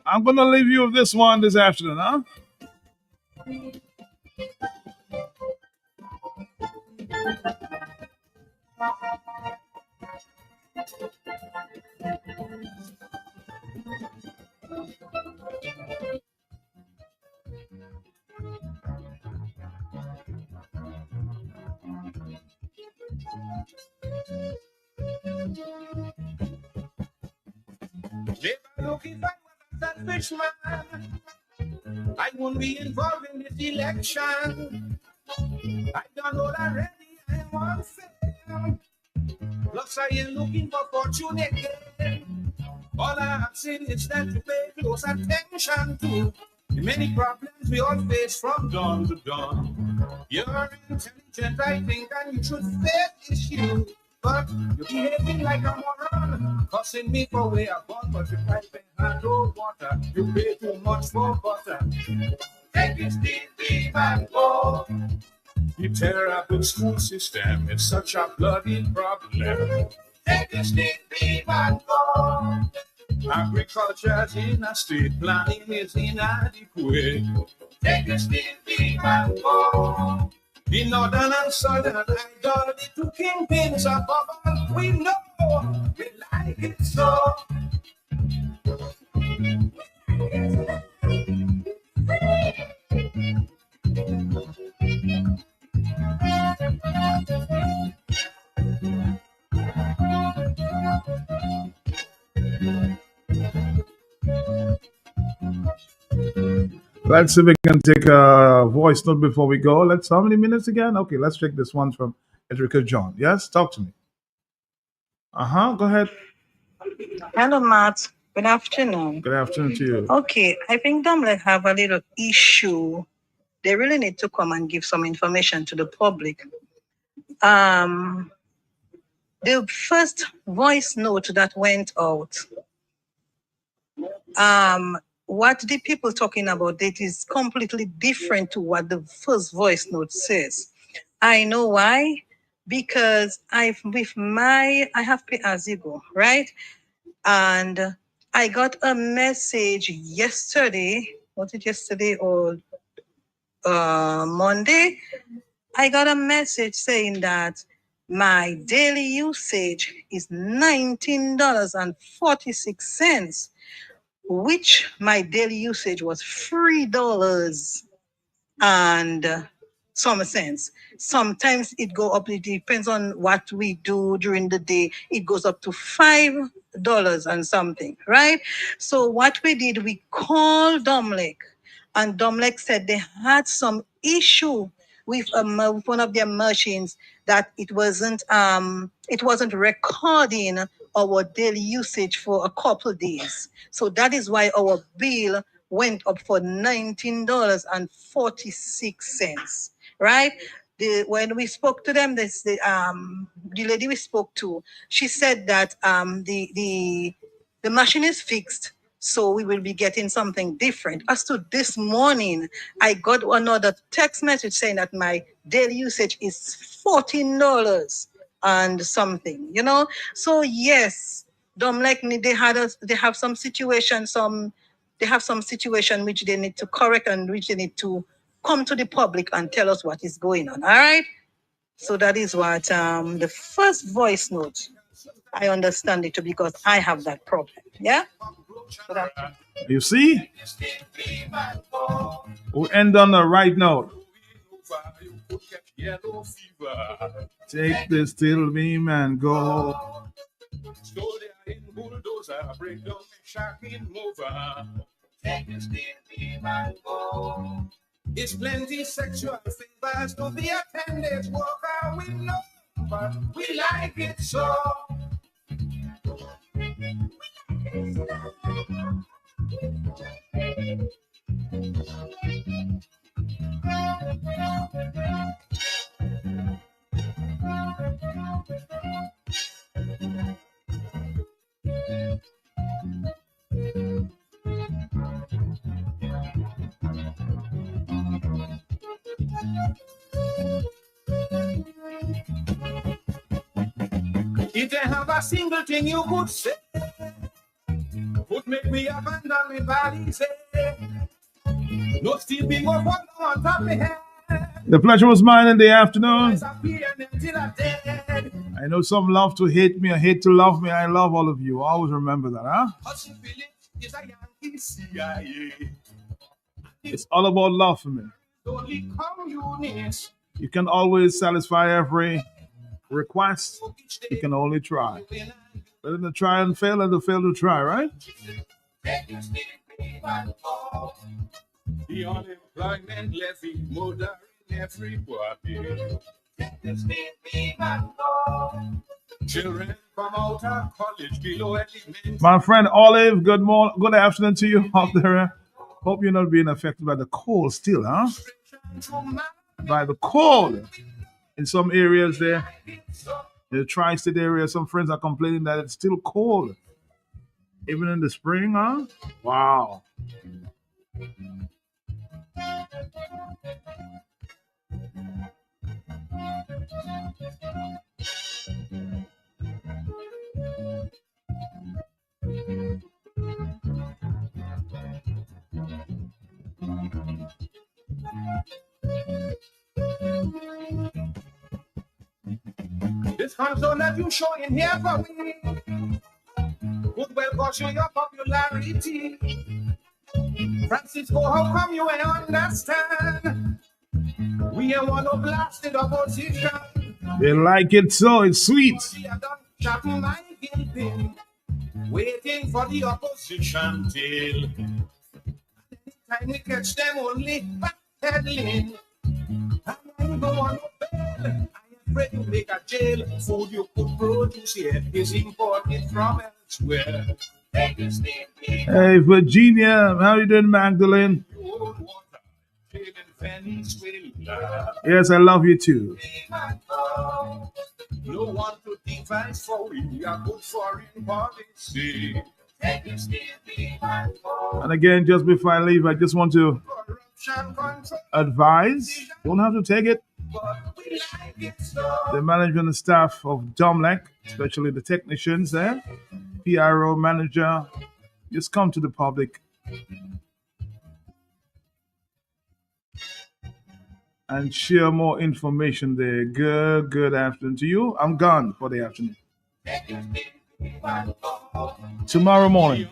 S1: I'm going to leave you with this one this afternoon, huh?
S4: Never look if I was a selfish man, I won't be involved in this election. I don't know already, I want fame. Plus I ain't looking for fortune again. All I have seen is that to pay close attention to the many problems we all face from dawn to dawn. You're intelligent, I think, and you should face issue. But you're behaving like a moron, cussing me for where I'm born, but you pipe and no water. You pay too much for butter. Take it, Steve, and go. The terrible school system is such a bloody problem. Take it, Steve, and go. Agriculture's in a state, planning is inadequate. Take it, Steve, and go. The northern and southern idolatry to kingpins above all. We know we like it so.
S1: Let's see if we can take a voice note before we go. How many minutes again? Okay, let's check this one from Edrica John. Yes, talk to me. Go ahead.
S9: Hello, Matt. Good afternoon.
S1: Good afternoon to you.
S9: Okay, I think Domlek have a little issue. They really need to come and give some information to the public. The first voice note that went out, what the people talking about it is completely different to what the first voice note says. I know why. Because I have pay as you go, right? And I got a message yesterday. Was it yesterday or Monday? I got a message saying that my daily usage is $19.46, which my daily usage was $3 and some cents. Sometimes it go up. It depends on what we do during the day. It goes up to $5 and something, right? So what we did, we called Domlek, and Domlek said they had some issue with one of their machines, that it wasn't recording our daily usage for a couple days. So that is why our bill went up for $19.46, right? When we spoke to them, the lady we spoke to, she said that the machine is fixed, so we will be getting something different. As to this morning, I got another text message saying that my daily usage is $14 and something, So yes, Domlek, they have some situation, which they need to correct and which they need to come to the public and tell us what is going on. All right. So that is what the first voice note, I understand it too, because I have that problem. Yeah. So
S1: You see? We'll end on the right note. Take this steel beam and go.
S4: Break down the shocking mover. Take this beam and go. It's plenty sexual favors to the appendage worker. We know but we like it so. If they have a single thing you could say, would make me abandon my body, say, no still being up on top of my head.
S1: The pleasure was mine in the afternoon. I know some love to hate me or hate to love me. I love all of you. Always remember that, huh? It's all about love for me. You can always satisfy every request. You can only try. Better than try and fail than to fail to try, right?
S4: The unemployment levy murdering everybody. Children from out of college below elementary.
S1: My friend Olive, good morning, good afternoon to you out there. Hope you're not being affected by the cold still, huh? By the cold in some areas there. The tri-state area, some friends are complaining that it's still cold. Even in the spring, huh? Wow.
S4: This console that you showing here for me would well go show your popularity. Francisco, how come you ain't understand? We ain't want to blast the opposition.
S1: They like it so, it's sweet.
S4: Waiting for the opposition till time we catch them only backpedaling. I don't want to bail. I am afraid to make a jail. Food you could produce here is imported from elsewhere.
S1: Hey, Virginia, how you doing, Magdalene? Yes, I love you too.
S4: No one to devise for we are good foreign policy.
S1: And again, just before I leave, I just want to advise, don't have to take it. The management and staff of Domlec, especially the technicians there, PRO manager, just come to the public and share more information there. Good afternoon to you. I'm gone for the afternoon. Tomorrow morning.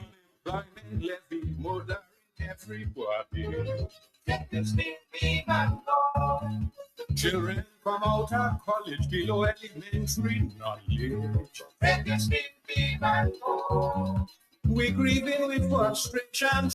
S4: Children from out of college below elementary knowledge. We grieving with frustration.